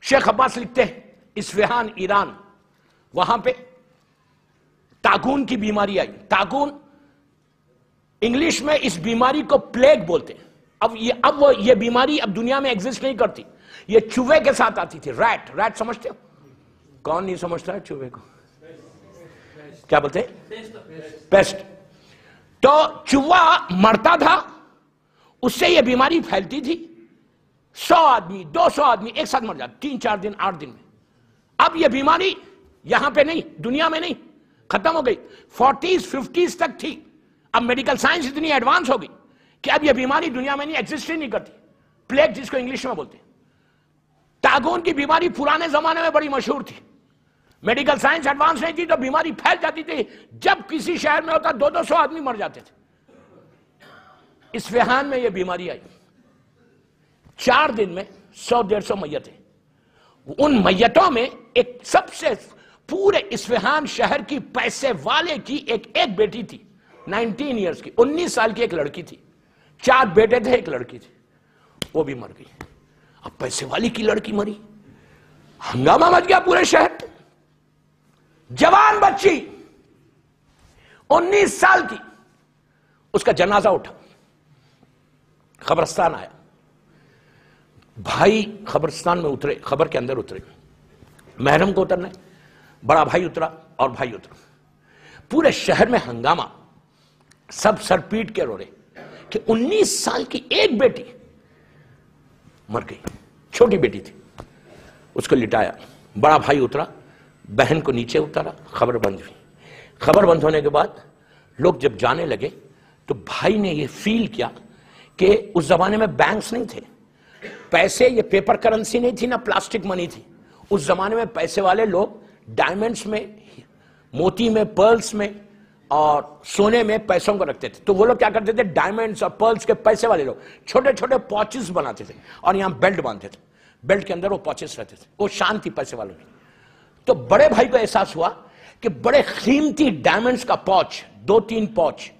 شیخ عباس لکھتے ہیں اصفہان ایران, وہاں پہ طاعون کی بیماری آئی. طاعون انگلش میں اس بیماری کو پلیگ بولتے ہیں. اب یہ بیماری اب دنیا میں ایگزسٹ نہیں کرتی, یہ چوہے کے ساتھ آتی تھی. ریٹ سمجھتے ہو؟ کون نہیں سمجھتا ہے چوہے کو؟ کیا بولتے ہیں؟ پیسٹ. تو چوہا مرتا تھا, اس سے یہ بیماری پھیلتی تھی. 100 آدمی 200 آدمی ایک ساتھ مر جاتے, 3-4 دن 8 دن میں. اب یہ بیماری یہاں پہ نہیں، دنیا میں نہیں، ختم ہو گئی، 40s 50s تک تھی، اب میڈیکل سائنس اتنی ایڈوانس ہو گئی کہ اب یہ بیماری دنیا میں نہیں، ایگزسٹ ہی نہیں کرتی، پلیگ جس کو انگلش میں بولتے ہیں۔ طاعون کی بیماری پرانے زمانے میں بڑی مشہور تھی، میڈیکل سائنس ایڈوانس نہیں تھی تو بیماری پھیل جاتی تھی، جب کسی شہر میں ہوتا 200 آدمی مر جاتے تھے۔ اصفہان میں یہ بیماری آئی، 4 دن میں 100-150 میتیں، ان میتوں میں ایک سب سے پورے اصفہان شہر کی پیسے والے کی ایک بیٹی تھی، 19 ایئرز کی، 19 سال کی ایک لڑکی تھی، 4 بیٹے تھے، ایک لڑکی تھی، وہ بھی مر گئی۔ اب پیسے والی کی لڑکی مری، ہنگامہ مچ گیا پورے شہر۔ جوان بچی 19 سال کی، اس کا جنازہ اٹھا، قبرستان آیا، بھائی قبرستان میں اترے، قبر کے اندر اترے، محرم کو اترنا ہے، بڑا بھائی اترا اور بھائی اترا، پورے شہر میں ہنگامہ، سب سر پیٹ کے رو رہے کہ 19 سال کی ایک بیٹی مر گئی، چھوٹی بیٹی تھی، اس کو لٹایا، بڑا بھائی اترا، بہن کو نیچے اتارا، خبر بند ہوئی۔ خبر بند ہونے کے بعد لوگ جب جانے لگے تو بھائی نے یہ فیل کیا کہ اس زمانے میں بینکس نہیں تھے، پیسے یہ پیپر کرنسی نہیں تھی، نہ پلاسٹک منی تھی، اس زمانے میں پیسے والے لوگ ڈائمنڈز میں، موتی میں، پرلز میں اور سونے میں پیسوں کو رکھتے تھے۔ تو وہ لوگ کیا کرتے تھے، ڈائمنڈز اور پرلز کے پیسے والے لوگ چھوٹے چھوٹے پوچز بناتے تھے اور یہاں بیلٹ باندھتے تھے، بیلٹ کے اندر وہ پوچز رہتے تھے، وہ شان تھی پیسے والوں کی۔ تو بڑے بھائی کو احساس ہوا کہ بڑے قیمتی ڈائمنڈز کا پوچ، 2-3 پوچ،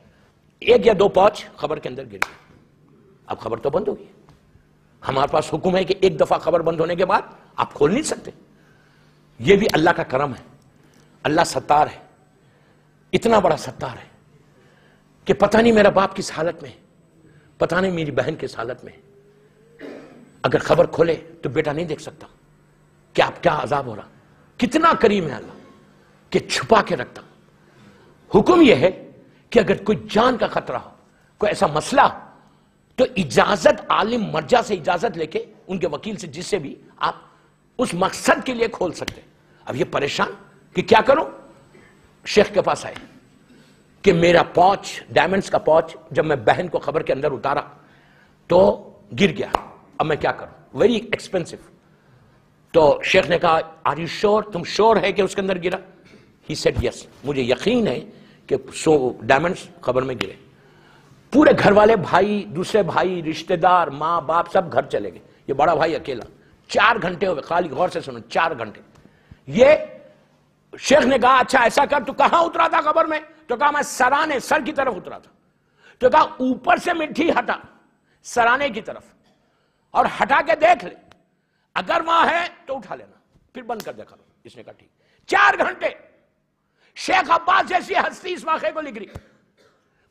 1 یا 2 پوچ خبر کے اندر گر گئے۔ اب خبر تو بند ہو گئی، ہمارے پاس حکم ہے کہ ایک دفعہ خبر بند ہونے کے بعد آپ کھول نہیں سکتے۔ یہ بھی اللہ کا کرم ہے، اللہ ستار ہے، اتنا بڑا ستار ہے کہ پتہ نہیں میرا باپ کس حالت میں ہے، پتہ نہیں میری بہن کس حالت میں ہے، اگر خبر کھولے تو بیٹا نہیں دیکھ سکتا کہ آپ کیا عذاب ہو رہا۔ کتنا کریم ہے اللہ کہ چھپا کے رکھتا۔ حکم یہ ہے کہ اگر کوئی جان کا خطرہ ہو، کوئی ایسا مسئلہ ہو، تو اجازت، عالم مرجع سے اجازت لے کے، ان کے وکیل سے، جس سے بھی آپ اس مقصد کے لیے کھول سکتے۔ اب یہ پریشان کہ کیا کروں، شیخ کے پاس آئے کہ میرا پوچ، ڈائمنڈز کا پوچ، جب میں بہن کو خبر کے اندر اتارا تو گر گیا، اب میں کیا کروں، ویری ایکسپینسو۔ تو شیخ نے کہا آر یو شور، تم شور ہے کہ اس کے اندر گرا؟ ہی سیڈ یس، مجھے یقین ہے کہ ڈائمنڈز خبر میں گرے۔ پورے گھر والے، بھائی، دوسرے بھائی، رشتہ دار، ماں باپ، سب گھر چلے گئے، یہ بڑا بھائی اکیلا۔ 4 گھنٹے ہوئے، خالی غور سے سنو، 4 گھنٹے۔ یہ شیخ نے کہا اچھا ایسا کر، تو کہاں اترا تھا خبر میں؟ تو کہا میں سرانے، سر کی طرف اترا تھا۔ تو کہا اوپر سے مٹی ہٹا سرانے کی طرف اور ہٹا کے دیکھ لے، اگر وہاں ہے تو اٹھا لینا، پھر بند کر دے خبر۔ اس نے کہا ٹھیک۔ 4 گھنٹے شیخ عباس جیسی ہستی اس واقعے کو لکھ رہی،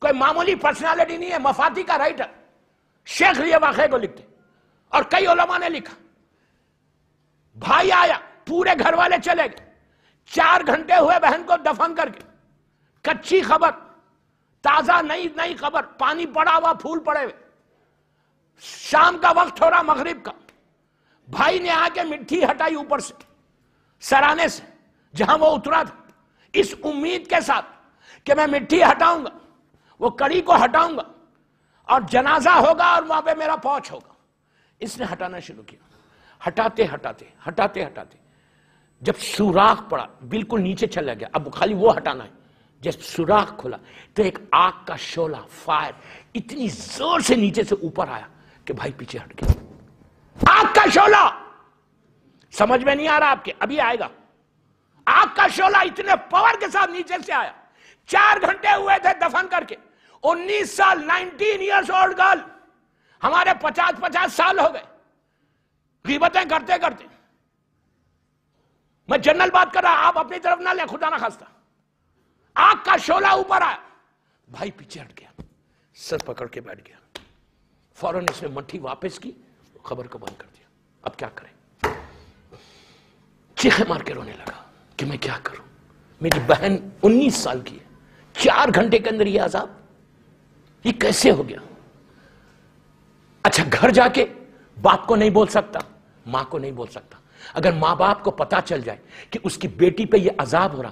کوئی معمولی پرسنالٹی نہیں ہے، مفادی کا رائٹر، شیخ یہ واقعے کو لکھتے، اور کئی علماء نے لکھا۔ بھائی آیا، پورے گھر والے چلے گئے، 4 گھنٹے ہوئے بہن کو دفن کر کے، کچی خبر، تازہ نئی خبر، پانی پڑا ہوا، پھول پڑے ہوئے، شام کا وقت ہو رہا، مغرب کا۔ بھائی نے آ کے مٹی ہٹائی اوپر سے، سرانے سے، جہاں وہ اترا تھا، اس امید کے ساتھ کہ میں مٹی ہٹاؤں گا، وہ کڑی کو ہٹاؤں گا اور جنازہ ہوگا اور وہاں پہ میرا پوچھ ہوگا۔ اس نے ہٹانا شروع کیا، ہٹاتے ہٹاتے جب سوراخ پڑا، بالکل نیچے چلا گیا، اب خالی وہ ہٹانا ہے۔ جب سوراخ کھلا تو ایک آگ کا شعلہ، فائر، اتنی زور سے نیچے سے اوپر آیا کہ بھائی پیچھے ہٹ گیا۔ آگ کا شعلہ، سمجھ میں نہیں آ رہا آپ کے، ابھی آئے گا۔ آگ کا شعلہ اتنے پاور کے ساتھ نیچے سے آیا۔ 4 گھنٹے ہوئے تھے دفن کر کے، 19 سال، 19 ایئرز اولڈ گرل، ہمارے 50 سال ہو گئے غیبتیں کرتے کرتے۔ میں جنرل بات کر رہا، آپ اپنی طرف نہ لیں، خدا نہ خواستہ۔ آگ کا شعلہ اوپر آیا، بھائی پیچھے ہٹ گیا، سر پکڑ کے بیٹھ گیا۔ فوراً اس نے مٹھی واپس کی، خبر کو بند کر دیا۔ اب کیا کریں؟ چیخیں مار کے رونے لگا کہ میں کیا کروں، میری بہن 19 سال کی ہے، 4 گھنٹے کے اندر یہ عذاب، یہ کیسے ہو گیا؟ اچھا گھر جا کے باپ کو نہیں بول سکتا، ماں کو نہیں بول سکتا، اگر ماں باپ کو پتا چل جائے کہ اس کی بیٹی پہ یہ عذاب ہو رہا،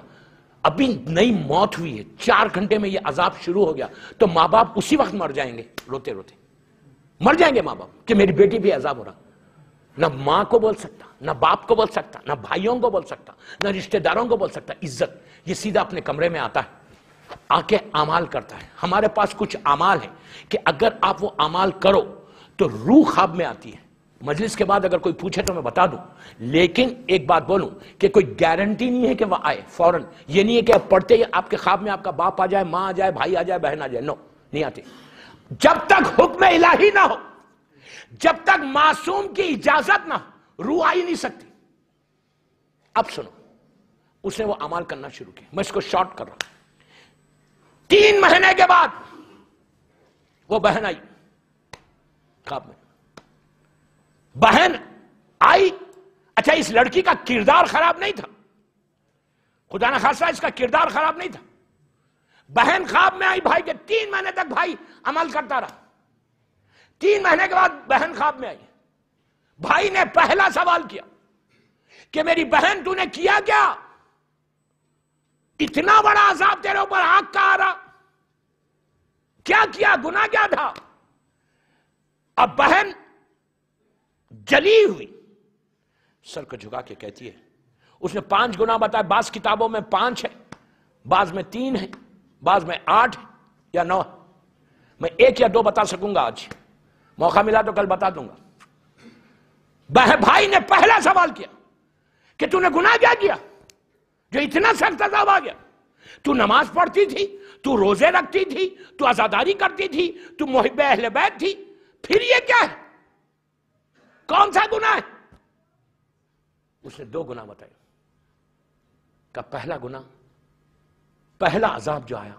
ابھی نئی موت ہوئی ہے، 4 گھنٹے میں یہ عذاب شروع ہو گیا، تو ماں باپ اسی وقت مر جائیں گے، روتے روتے مر جائیں گے ماں باپ کہ میری بیٹی پہ عذاب ہو رہا۔ نہ ماں کو بول سکتا، نہ باپ کو بول سکتا، نہ بھائیوں کو بول سکتا، نہ رشتہ داروں کو بول سکتا۔ عزت یہ سیدھا اپنے کمرے میں آتا ہے، آ کے اعمال کرتا ہے۔ ہمارے پاس کچھ اعمال ہیں کہ اگر آپ وہ اعمال کرو تو روح خواب میں آتی ہے۔ مجلس کے بعد اگر کوئی پوچھے تو میں بتا دوں، لیکن ایک بات بولوں کہ کوئی گارنٹی نہیں ہے کہ وہ آئے فوراً۔ یہ نہیں ہے کہ آپ پڑھتے ہی آپ کے خواب میں آپ کا باپ آ جائے، ماں آ جائے، بھائی آ جائے، بہن آ جائے، نو، نہیں آتے۔ جب تک حکم الہی نہ ہو، جب تک معصوم کی اجازت نہ ہو، روح آ ہی نہیں سکتی۔ اب سنو، اس نے وہ اعمال کرنا شروع کیا، میں اس کو شارٹ کر رہا ہوں۔ 3 مہینے کے بعد وہ بہن آئی خواب میں، بہن آئی۔ اچھا، اس لڑکی کا کردار خراب نہیں تھا، خدا نہ خاصہ اس کا کردار خراب نہیں تھا۔ بہن خواب میں آئی بھائی کے، 3 مہینے تک بھائی عمل کرتا رہا۔ 3 مہینے کے بعد بہن خواب میں آئی۔ بھائی نے پہلا سوال کیا کہ میری بہن تو نے کیا کیا؟ اتنا بڑا عذاب تیرے اوپر آگ کا آ رہا، کیا کیا؟ گناہ کیا تھا؟ اب بہن جلی ہوئی سر کو جھکا کے کہتی ہے، اس نے 5 گناہ بتائے۔ بعض کتابوں میں 5 ہے، بعض میں 3 ہے، بعض میں 8 یا 9۔ میں 1 یا 2 بتا سکوں گا، آج موقع ملا تو کل بتا دوں گا۔ بھائی نے پہلا سوال کیا کہ تو نے گناہ کیا کیا جو اتنا سخت عذاب آ گیا؟ تو نماز پڑھتی تھی، تو روزے رکھتی تھی، تو عزاداری کرتی تھی، تو محب اہل بیت تھی، پھر یہ کیا ہے؟ کون سا گناہ ہے؟ اس نے 2 گناہ بتائے۔ کہ پہلا گناہ، پہلا عذاب جو آیا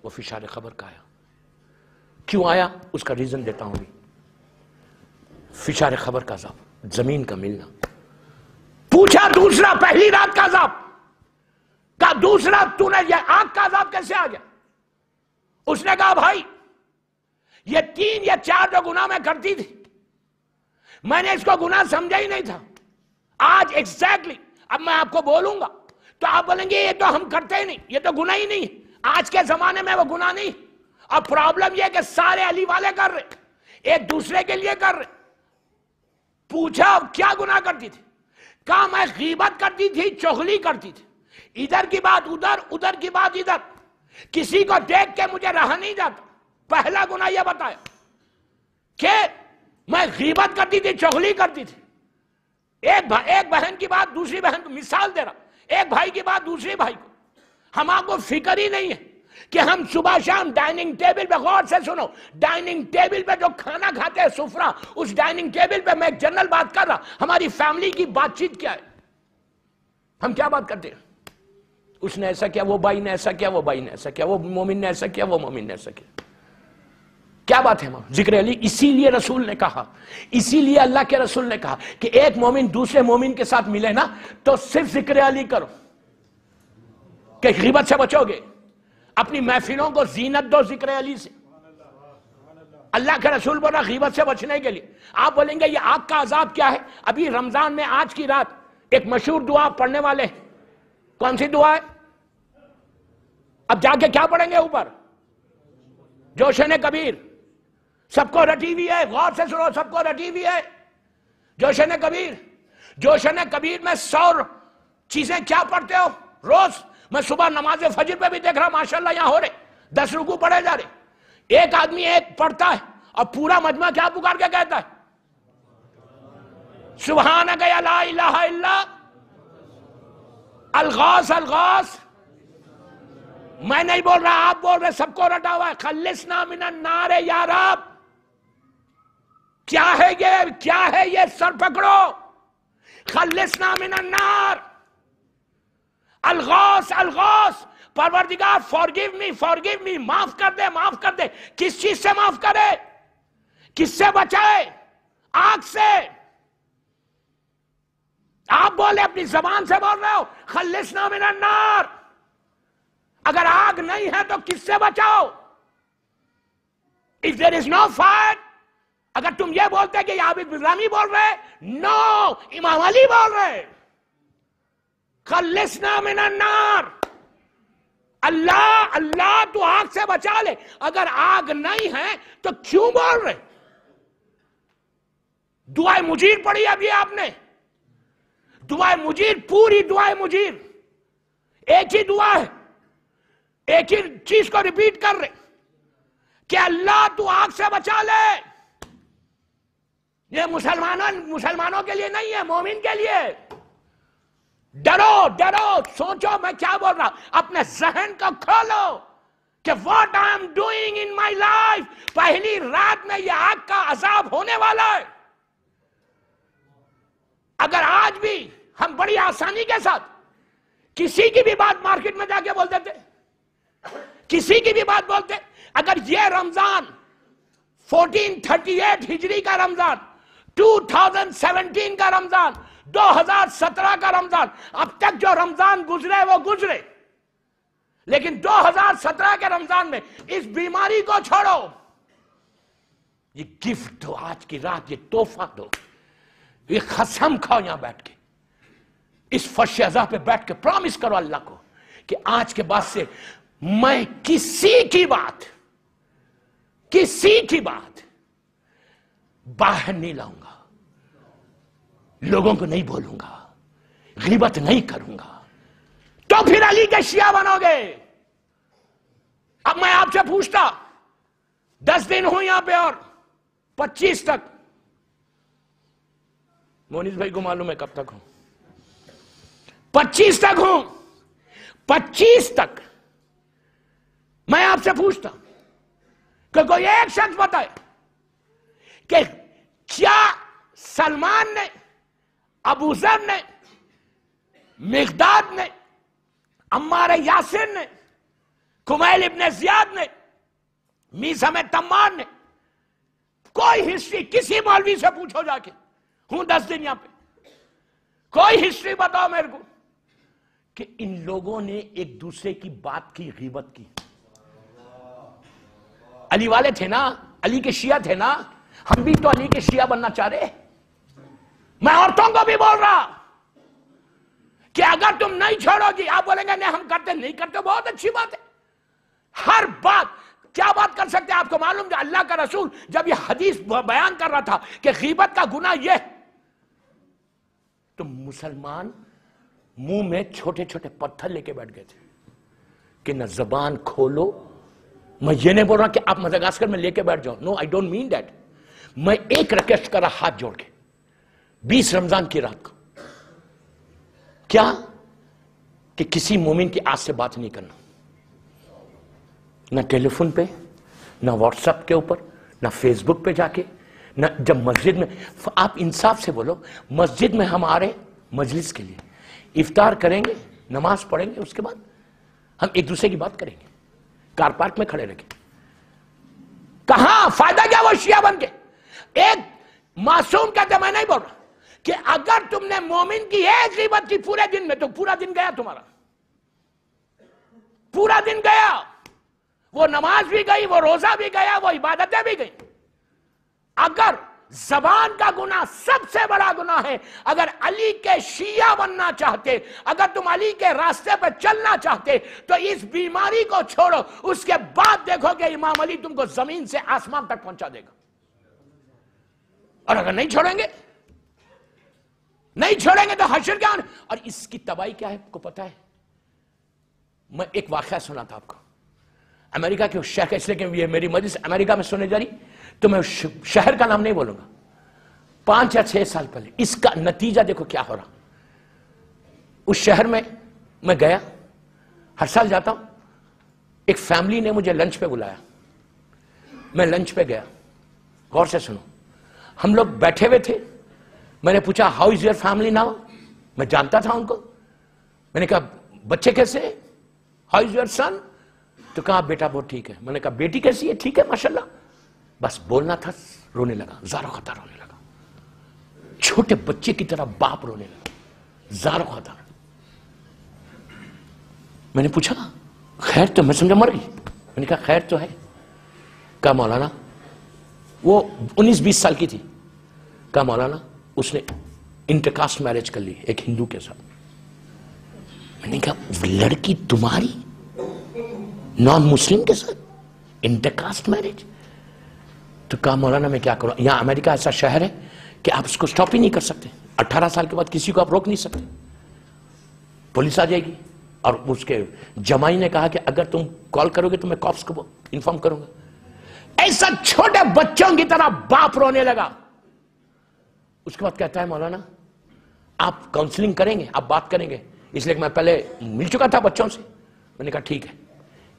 وہ فشار خبر کا آیا۔ کیوں آیا؟ اس کا ریزن دیتا ہوں بھی۔ فشار خبر کا عذاب، زمین کا ملنا۔ پوچھا دوسرا، پہلی رات کا عذاب کا دوسرا، تو نے یہ آگ کا عذاب کیسے آ گیا؟ اس نے کہا بھائی یہ 3 یا 4 جو گناہ میں کرتی تھی، میں نے اس کو گناہ سمجھا ہی نہیں تھا۔ آج ایگزیکٹلی اب میں آپ کو بولوں گا تو آپ بولیں گے یہ تو ہم کرتے ہی نہیں، یہ تو گناہ ہی نہیں۔ آج کے زمانے میں وہ گناہ نہیں۔ اب پرابلم یہ کہ سارے علی والے کر رہے، ایک دوسرے کے لیے کر رہے۔ پوچھا کیا گناہ کرتی تھی؟ کہا میں غیبت کرتی تھی، چغلی کرتی تھی، ادھر کی بات ادھر، ادھر کی بات ادھر، کسی کو دیکھ کے مجھے رہا نہیں جاتا۔ پہلا گناہ یہ بتایا کہ میں غیبت کرتی تھی، چغلی کرتی تھی۔ ایک بہن کی بات دوسری بہن کو، مثال دے رہا، ایک بھائی کی بات دوسری بھائی کو۔ ہم کو فکر ہی نہیں ہے کہ ہم صبح شام ڈائننگ ٹیبل پہ، غور سے سنو، ڈائننگ ٹیبل پہ جو کھانا کھاتے ہیں سفرہ، اس ڈائننگ ٹیبل پہ میں ایک جنرل بات کر رہا، ہماری فیملی کی بات چیت کیا ہے؟ ہم کیا بات کرتے ہیں؟ اس نے ایسا کیا، وہ بھائی نے ایسا کیا، وہ بھائی نے ایسا کیا، وہ مومن نے ایسا کیا، وہ مومن نے ایسا کیا۔ کیا بات ہے ذکر علی؟ اسی لیے رسول نے کہا، اسی لیے اللہ کے رسول نے کہا کہ ایک مومن دوسرے مومن کے ساتھ ملے نا تو صرف ذکر علی کرو، کہ غیبت سے بچو گے۔ اپنی محفلوں کو زینت دو ذکر علی سے۔ اللہ کے رسول بولا غیبت سے بچنے کے لیے۔ آپ بولیں گے یہ آگ کا عذاب کیا ہے؟ ابھی رمضان میں آج کی رات ایک مشہور دعا پڑھنے والے، کون سی دعا ہے؟ اب جا کے کیا پڑھیں گے اوپر؟ جوشن کبیر، سب کو رٹی ہوئی ہے، غور سے سنو، سب کو رٹی ہوئی ہے جوشن کبیر۔ جوشن کبیر میں 100 چیزیں کیا پڑھتے ہو روز؟ میں صبح نماز فجر پہ بھی دیکھ رہا ماشاءاللہ یہاں ہو رہے، 10 رکوع پڑھے جا رہے۔ ایک آدمی ایک پڑھتا ہے اور پورا مجمع کیا پکار کے کہتا ہے؟ سبحانک یا لا الہ الا الغاث الغاث۔ میں نہیں بول رہا، آپ بول رہے، سب کو رٹا ہوا ہے۔ خلصنا من النار یا رب۔ کیا ہے یہ؟ کیا ہے یہ؟ سر پکڑو۔ خلصنا من النار، الغوث الغوث، پروردگار forgive me، معاف کر دے، معاف کر دے۔ کس چیز سے معاف کرے؟ کس سے بچائے؟ آگ سے۔ آپ بولے، اپنی زبان سے بول رہے ہو خلصنا من النار۔ اگر آگ نہیں ہے تو کس سے بچاؤ؟ If there is no fire, اگر تم یہ بولتے کہ یہ عابد بزرامی بول رہے، نو، امام علی بول رہے، خلصنا من النار، اللہ اللہ تو آگ سے بچا لے۔ اگر آگ نہیں ہے تو کیوں بول رہے؟ دعائے مجیر پڑھی ابھی آپ نے، دعائے مجیر، پوری دعائے مجیر ایک ہی دعا ہے، ایک ہی چیز کو ریپیٹ کر رہے کہ اللہ تو آگ سے بچا لے۔ یہ مسلمانوں کے لیے نہیں ہے، مومن کے لیے۔ ڈرو ڈرو، سوچو میں کیا بول رہا، اپنے ذہن کو کھولو کہ what I am doing in my life، پہلی رات میں یہ آگ کا عذاب ہونے والا ہے۔ اگر آج بھی ہم بڑی آسانی کے ساتھ کسی کی بھی بات مارکیٹ میں جا کے بول دیتے، کسی کی بھی بات بولتے، اگر یہ رمضان 1438 ہجری کا رمضان، 2017 کا رمضان، 2017 کا رمضان، اب تک جو رمضان گزرے وہ گزرے، لیکن 2017 کے رمضان میں اس بیماری کو چھوڑو، یہ گفٹ دو، آج کی رات یہ تحفہ دو، یہ قسم کھاؤ یہاں بیٹھ کے، اس فرش عزا پہ بیٹھ کے پرامیس کرو اللہ کو کہ آج کے بعد سے میں کسی کی بات باہر نہیں لاؤں گا، لوگوں کو نہیں بولوں گا، غیبت نہیں کروں گا، تو پھر علی کے شیعہ بنو گے۔ اب میں آپ سے پوچھتا، 10 دن ہوں یہاں پہ اور 25 تک، مونس بھائی کو معلوم ہے کب تک ہوں، 25 تک ہوں، 25 تک میں آپ سے پوچھتا کہ کوئی ایک شخص بتائے کہ کیا سلمان نے، ابو ذر نے، مقداد نے، عمار یاسر نے، کمیل ابن زیاد نے، میثم تمار نے، کوئی ہسٹری کسی مولوی سے پوچھو جا کے، ہوں 10 دن یہاں پہ، کوئی ہسٹری بتاؤ میرے کو کہ ان لوگوں نے ایک دوسرے کی بات کی، غیبت کی۔ علی والے تھے نا، علی کے شیعہ تھے نا، ہم بھی تو علی کے شیعہ بننا چاہ رہے۔ میں عورتوں کو بھی بول رہا کہ اگر تم نہیں چھوڑو گی، آپ بولیں گے نہیں ہم کرتے نہیں کرتے، بہت اچھی بات ہے، ہر بات کیا بات کر سکتے ہیں؟ آپ کو معلوم ہے اللہ کا رسول جب یہ حدیث بیان کر رہا تھا کہ غیبت کا گناہ یہ، تو مسلمان منہ میں چھوٹے چھوٹے پتھر لے کے بیٹھ گئے تھے کہ نہ زبان کھولو۔ میں یہ نہیں بول رہا کہ آپ مدغاسکر میں لے کے بیٹھ جاؤ، نو آئی ڈونٹ مین دیٹ۔ میں ایک ریکویسٹ کر رہا ہاتھ جوڑ کے، 20 رمضان کی رات کو، کیا کہ کسی مومن کی آج سے بات نہیں کرنا، نہ ٹیلی فون پہ، نہ واٹس ایپ کے اوپر، نہ فیس بک پہ جا کے، نہ جب مسجد میں، آپ انصاف سے بولو، مسجد میں ہمارے مجلس کے لیے افطار کریں گے، نماز پڑھیں گے، اس کے بعد ہم ایک دوسرے کی بات کریں گے، کار پارک میں کھڑے رہیں گے، کہاں فائدہ کیا وہ شیعہ بن کے؟ ایک معصوم کہتے میں نہیں بول رہا کہ اگر تم نے مومن کی ایک غیبت کی پورے دن میں تو پورا دن گیا، تمہارا پورا دن گیا، وہ نماز بھی گئی، وہ روزہ بھی گیا، وہ عبادتیں بھی گئی۔ اگر زبان کا گناہ سب سے بڑا گناہ ہے، اگر علی کے شیعہ بننا چاہتے، اگر تم علی کے راستے پہ چلنا چاہتے تو اس بیماری کو چھوڑو، اس کے بعد دیکھو کہ امام علی تم کو زمین سے آسمان تک پہنچا دے گا۔ اور اگر نہیں چھوڑیں گے، نہیں چھوڑیں گے تو حشر کیا ہونا؟ اور اس کی تباہی کیا ہے آپ کو پتا ہے؟ میں ایک واقعہ سنا تھا آپ کو، امریکہ کے شہر کا، اس لیے کہ یہ میری مجلس امریکہ میں سنے جا رہی تو میں شہر کا نام نہیں بولوں گا، 5 یا 6 سال پہلے اس کا نتیجہ دیکھو کیا ہو رہا۔ اس شہر میں میں گیا، ہر سال جاتا ہوں، ایک فیملی نے مجھے لنچ پہ بلایا، میں لنچ پہ گیا، غور سے سنو، ہم لوگ بیٹھے ہوئے تھے، میں نے پوچھا how is your family now, میں جانتا تھا ان کو، میں نے کہا بچے کیسے ہیں، ہاؤ از یور سن، تو کہا بیٹا بہت ٹھیک ہے، میں نے کہا بیٹی کیسی ہے، ٹھیک ہے ماشاءاللہ، بس بولنا تھا، رونے لگا، زارو خطا رونے لگا، چھوٹے بچے کی طرح باپ رونے لگا، زارو خطا۔ میں نے پوچھا خیر تو، میں سمجھا مر گئی، میں نے کہا خیر تو ہے، کہا مولانا وہ 19-20 سال کی تھی. کہا مولانا اس نے انٹرکاسٹ میرج کر لی ایک ہندو کے ساتھ. میں نے کہا لڑکی تمہاری نان مسلم کے ساتھ انٹرکاسٹ میرج؟ تو کہا مولانا میں کیا کروں, یہاں امریکہ ایسا شہر ہے کہ آپ اس کو سٹاپ ہی نہیں کر سکتے. 18 سال کے بعد کسی کو آپ روک نہیں سکتے, پولیس آ جائے گی. اور اس کے جمائی نے کہا کہ اگر تم کال کرو گے تو میں کاپس کو انفارم کروں گا. ایسا چھوٹے بچوں کی طرح باپ رونے لگا. اس کے بعد کہتا ہے مولانا آپ کاؤنسلنگ کریں گے, آپ بات کریں گے؟ اس لیے کہ میں پہلے مل چکا تھا بچوں سے. میں نے کہا ٹھیک ہے.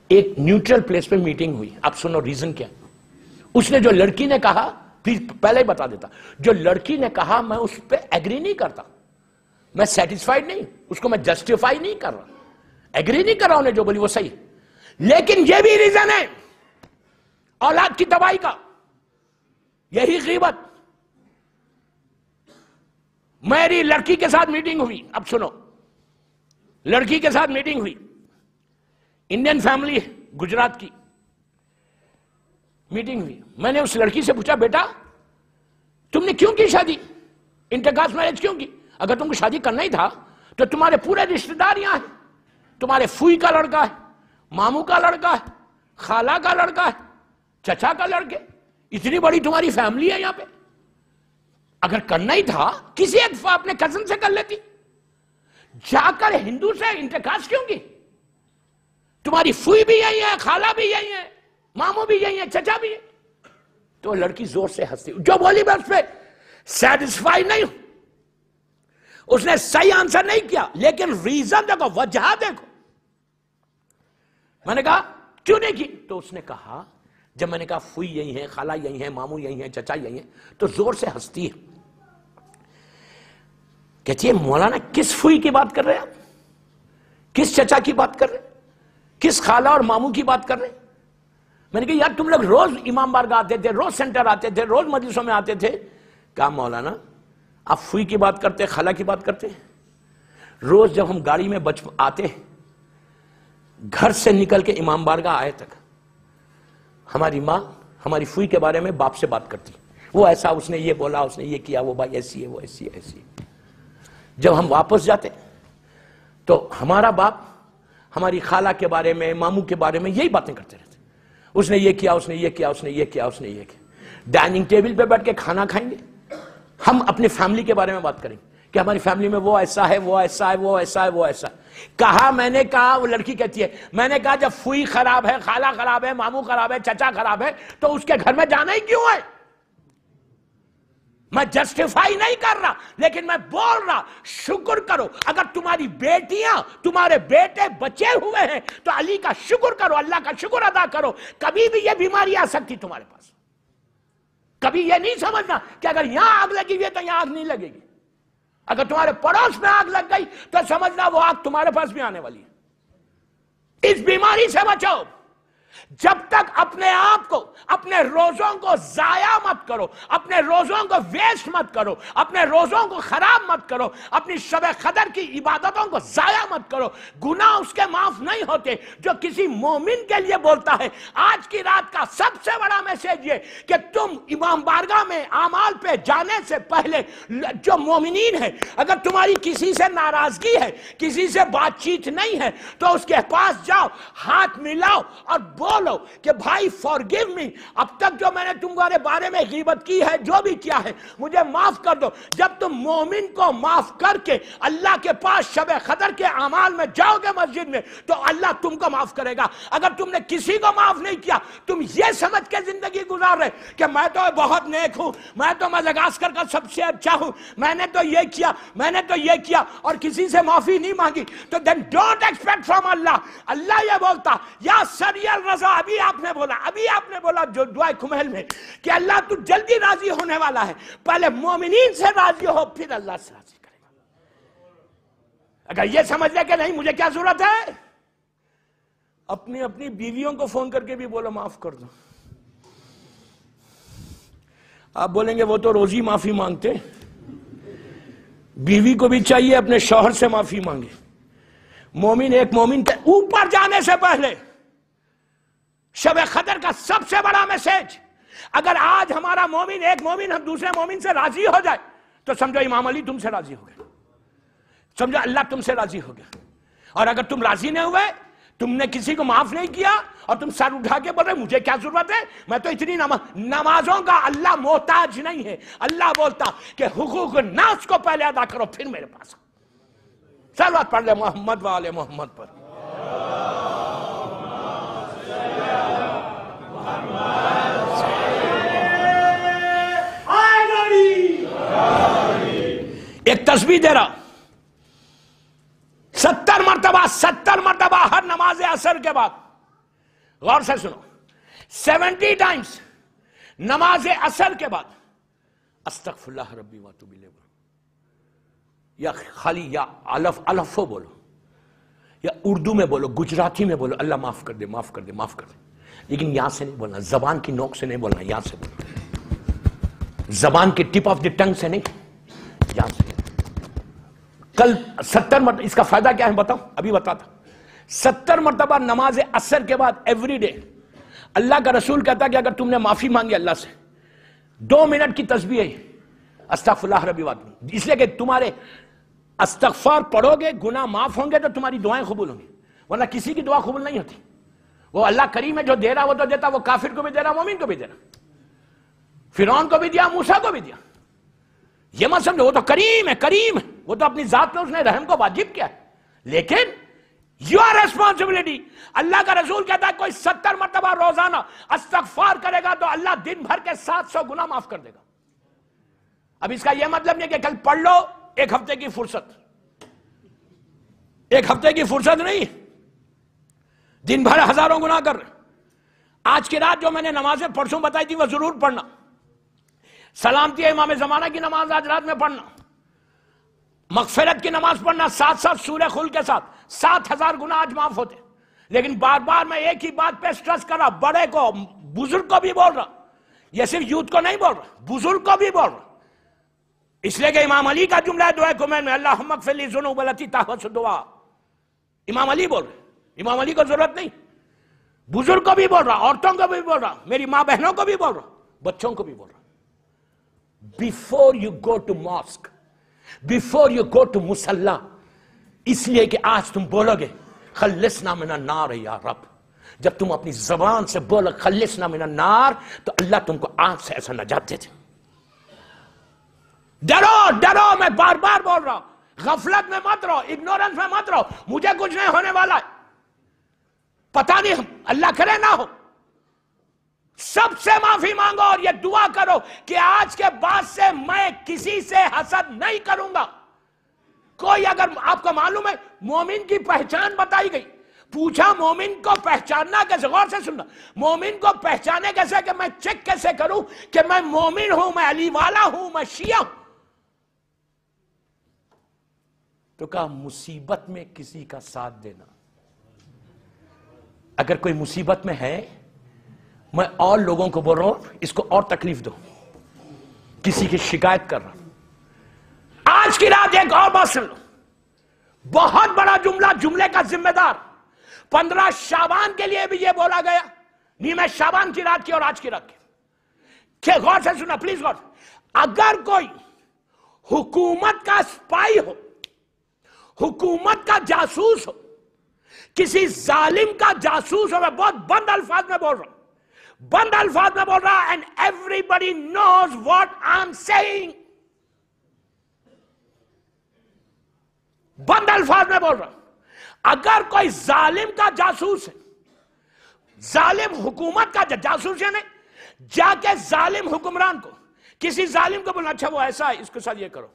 ایک نیوٹرل پلیس پہ میٹنگ ہوئی. آپ سنو ریزن کیا. اس نے جو لڑکی نے کہا, پہلے ہی بتا دیتا, جو لڑکی نے کہا میں اس پہ ایگری نہیں کرتا, میں سیٹسفائیڈ نہیں, اس کو میں جسٹیفائی نہیں کر رہا, ایگری نہیں کر رہا ہوں, جو بولی وہ صحیح. لیکن یہ بھی ریزن ہے اولاد کی تباہی کا, یہی غیبت. میری لڑکی کے ساتھ میٹنگ ہوئی. اب سنو, لڑکی کے ساتھ میٹنگ ہوئی, انڈین فیملی ہے, گجرات کی میٹنگ ہوئی. میں نے اس لڑکی سے پوچھا بیٹا تم نے کیوں کی شادی, انٹرکاسٹ میرج کیوں کی؟ اگر تم کو شادی کرنا ہی تھا تو تمہارے پورے رشتہ دار یہاں ہیں, تمہارے فوئی کا لڑکا ہے, ماموں کا لڑکا ہے, خالہ کا لڑکا ہے, چچا کا لڑکے, اتنی بڑی تمہاری فیملی ہے یہاں پہ. اگر کرنا ہی تھا کسی ایک اپنے کزن سے کر لیتی, جا کر ہندو سے انٹرکاسٹ کیوں کی؟ تمہاری فوئی بھی یہی ہے, خالہ بھی یہی ہے, ماموں بھی یہی ہے, چچا بھی ہے. تو لڑکی زور سے ہنستی, جو بولی میں اس پہ سیٹسفائی نہیں ہوں. اس نے صحیح آنسر نہیں کیا, لیکن ریزن دیکھو, وجہ دیکھو. میں نے کہا کیوں نہیں کی؟ تو اس نے کہا جب میں نے کہا فوئی یہی ہے, خالہ یہی ہے, ماموں یہی ہے, چچا یہی ہے, تو زور سے ہنستی ہے. کہتی ہے مولانا کس فوئی کی بات کر رہے ہیں آپ, کس چچا کی بات کر رہے ہیں, کس خالہ اور ماموں کی بات کر رہے ہیں؟ میں نے کہا یار تم لوگ روز امام بارگاہ آتے تھے, روز سینٹر آتے تھے, روز مجلسوں میں آتے تھے. کہا مولانا آپ فوئی کی بات کرتے, خالہ کی بات کرتے. روز جب ہم گاڑی میں آتے, گھر سے نکل کے امام بارگاہ آئے تک, ہماری ماں ہماری فوئی کے بارے میں باپ سے بات کرتی, وہ ایسا, اس نے یہ بولا, اس نے یہ کیا, وہ بھائی ایسی ہے, وہ ایسی ہے, ایسی ہے. جب ہم واپس جاتے تو ہمارا باپ ہماری خالہ کے بارے میں, ماموں کے بارے میں یہی باتیں کرتے رہتے. اس نے یہ کیا, اس نے یہ کیا, اس نے یہ کیا, اس نے یہ کیا. ڈائننگ ٹیبل پہ بیٹھ کے کھانا کھائیں گے, ہم اپنی فیملی کے بارے میں بات کریں گے کہ ہماری فیملی میں وہ ایسا ہے, وہ ایسا ہے, وہ ایسا ہے, وہ ایسا. کہا, میں نے کہا, وہ لڑکی کہتی ہے میں نے کہا جب فوئی خراب ہے, خالہ خراب ہے, ماموں خراب ہے, چچا خراب ہے, تو اس کے گھر میں جانا ہی کیوں ہے؟ میں جسٹیفائی نہیں کر رہا, لیکن میں بول رہا شکر کرو. اگر تمہاری بیٹیاں, تمہارے بیٹے بچے ہوئے ہیں تو علی کا شکر کرو, اللہ کا شکر ادا کرو. کبھی بھی یہ بیماری آ سکتی تمہارے پاس. کبھی یہ نہیں سمجھنا کہ اگر یہاں آگ لگی ہوئی ہے تو یہاں آگ نہیں لگے گی. اگر تمہارے پڑوس میں آگ لگ گئی تو سمجھنا وہ آگ تمہارے پاس بھی آنے والی ہے. اس بیماری سے بچو. جب تک اپنے آپ کو, اپنے روزوں کو ضائع مت کرو, اپنے روزوں کو ویسٹ مت کرو, اپنے روزوں کو خراب مت کرو, اپنی شب قدر کی عبادتوں کو ضائع مت کرو. گناہ اس کے معاف نہیں ہوتے جو کسی مومن کے لیے بولتا ہے. آج کی رات کا سب سے بڑا میسج یہ کہ تم امام بارگاہ میں اعمال پہ جانے سے پہلے جو مومنین ہیں, اگر تمہاری کسی سے ناراضگی ہے, کسی سے بات چیت نہیں ہے, تو اس کے پاس جاؤ, ہاتھ ملاؤ اور بولو کہ بھائی فارگیو می, اب تک جو میں نے تمہارے بارے میں غیبت کی ہے, جو بھی کیا ہے, مجھے معاف کر دو. جب تم مومن کو معاف کر کے اللہ کے پاس شب قدر کے اعمال میں جاؤ گے مسجد میں, تو اللہ تم کو معاف کرے گا. اگر تم نے کسی کو معاف نہیں کیا, تم یہ سمجھ کے زندگی گزار رہے کہ میں تو بہت نیک ہوں, میں تو مدغاسکر کا سب سے اچھا ہوں, میں نے تو یہ کیا, میں نے تو یہ کیا, اور کسی سے معافی نہیں مانگی, تو then don't expect from Allah. اللہ یہ بولتا, یا سریل رضا, ابھی آپ نے بولا جو دعائے کمہل میں کہ اللہ تو جلدی راضی ہونے والا ہے, پہلے مومنین سے راضی ہو, پھر اللہ سے راضی کرے گا. اگر یہ سمجھ لے کہ نہیں مجھے کیا ضرورت ہے, اپنی بیویوں کو فون کر کے بھی بولو معاف کر دو. آپ بولیں گے وہ تو روزی معافی مانگتے, بیوی کو بھی چاہیے اپنے شوہر سے معافی مانگے. مومن, ایک مومن کے اوپر جانے سے پہلے شب قدر کا سب سے بڑا میسج اگر آج ہمارا مومن، ایک مومن ہم دوسرے مومن سے راضی ہو جائے تو سمجھو امام علی تم سے راضی ہو گئے، سمجھو اللہ تم سے راضی ہو گیا۔ اور اگر تم راضی نہیں ہوئے، تم نے کسی کو معاف نہیں کیا اور تم سر اٹھا کے بول رہے مجھے کیا ضرورت ہے، میں تو اتنی نمازوں کا اللہ محتاج نہیں ہے۔ اللہ بولتا کہ حقوق الناس کو پہلے ادا کرو پھر میرے پاس۔ صلوات پڑھ لے محمد و آل محمد پر۔ ایک تسبیح دے رہا 70 مرتبہ ہر نماز عصر کے بعد، غور سے سنو، 70 ٹائمز نماز عصر کے بعد استغفر اللہ ربی واتوب الیہ، یا خالی یا الفو بولو، یا اردو میں بولو، گجراتی میں بولو، اللہ معاف کر دے، معاف کر دے، معاف کر دے، لیکن یہاں سے نہیں بولنا، زبان کی نوک سے نہیں بولنا، یہاں سے بولنا، زبان کی ٹپ آف دی ٹنگ سے نہیں، یہاں سے۔ کل 70 مرتبہ، اس کا فائدہ کیا ہے بتاؤ، ابھی بتاتا، 70 مرتبہ نماز عصر کے بعد ایوری ڈے اللہ کا رسول کہتا کہ اگر تم نے معافی مانگی اللہ سے، 2 منٹ کی تسبیح ہے استغفر اللہ ربی واتوب، اس لیے کہ تمہارے استغفار پڑھو گے، گناہ معاف ہوں گے تو تمہاری دعائیں قبول ہوں گی، ورنہ کسی کی دعا قبول نہیں ہوتی۔ وہ اللہ کریم ہے، جو دے رہا وہ تو دیتا، وہ کافر کو بھی دے رہا، مومن کو بھی دے رہا، فرعون کو بھی دیا، موسیٰ کو بھی دیا۔ یہ مت سمجھو وہ تو کریم ہے، کریم ہے، وہ تو اپنی ذات میں اس نے رحم کو واجب کیا ہے، لیکن یور ریسپانسبلٹی۔ اللہ کا رسول کہتا ہے کوئی 70 مرتبہ روزانہ استغفار کرے گا تو اللہ دن بھر کے 700 گناہ معاف کر دے گا۔ اب اس کا یہ مطلب نہیں کہ کل پڑھ لو، ایک ہفتے کی فرصت، ایک ہفتے کی فرصت نہیں، دن بھر ہزاروں گناہ کر رہے۔ آج کی رات جو میں نے نمازیں پرسوں بتائی تھی وہ ضرور پڑھنا، سلامتی امام زمانہ کی نماز آج رات میں پڑھنا، مغفرت کی نماز پڑھنا، 7 سورہ خل کے ساتھ 7000 گناہ آج معاف ہوتے۔ لیکن بار بار میں ایک ہی بات پہ سٹریس کر رہا، بڑے کو، بزرگ کو بھی بول رہا، یہ صرف یوتھ کو نہیں بول رہا، بزرگ کو بھی بول رہا، اس لیے کہ امام علی کا جملہ ہے دعائے کمین میں، اللہم اغفر لی ذنوب التی تحبس الدعاء، امام علی بول رہے، امام علی کو ضرورت نہیں، بزرگ کو بھی بول رہا، عورتوں کو بھی بول رہا، میری ماں بہنوں کو بھی بول رہا، بچوں کو بھی بول رہا۔ Before you go to mosque, before you go to musalla، اس لیے کہ آج تم بولو گے خلصنا من النار یا رب، جب تم اپنی زبان سے بولو خلصنا من النار تو اللہ تم کو آگ سے ایسا نجات دے دے۔ ڈرو ڈرو، میں بار بار بول رہا ہوں، غفلت میں مت رہو، اگنورنس میں مت رہو، مجھے کچھ نہیں ہونے والا ہے، پتہ نہیں، اللہ کرے نہ ہو، سب سے معافی مانگو اور یہ دعا کرو کہ آج کے بعد سے میں کسی سے حسد نہیں کروں گا۔ کوئی اگر آپ کو معلوم ہے مومن کی پہچان بتائی گئی، پوچھا مومن کو پہچاننا کیسے، غور سے سننا، مومن کو پہچانے کیسے، کہ میں چیک کیسے کروں کہ میں مومن ہوں، میں علی والا ہوں، میں شیعہ ہوں؟ تو کہا مصیبت میں کسی کا ساتھ دینا۔ اگر کوئی مصیبت میں ہے، میں اور لوگوں کو بول رہا ہوں اس کو اور تکلیف دو، کسی کی شکایت کر رہا ہوں۔ آج کی رات ایک اور بات سن لو، بہت بڑا جملہ، جملے کا ذمہ دار 15 شعبان کے لیے بھی یہ بولا گیا، نیمہ شعبان کی رات کی اور آج کی رات کی، کہ غور سے سننا پلیز غور، اگر کوئی حکومت کا سپائی ہو، حکومت کا جاسوس ہو، کسی ظالم کا جاسوس ہو، میں بہت بند الفاظ میں بول رہا ہوں، بند الفاظ میں بول رہا، and everybody knows what I'm saying، بند الفاظ میں بول رہا، اگر کوئی ظالم کا جاسوس ہے، ظالم حکومت کا جاسوس ہے، نہیں جا کے ظالم حکمران کو، کسی ظالم کو بولنا اچھا وہ ایسا ہے، اس کے ساتھ یہ کرو،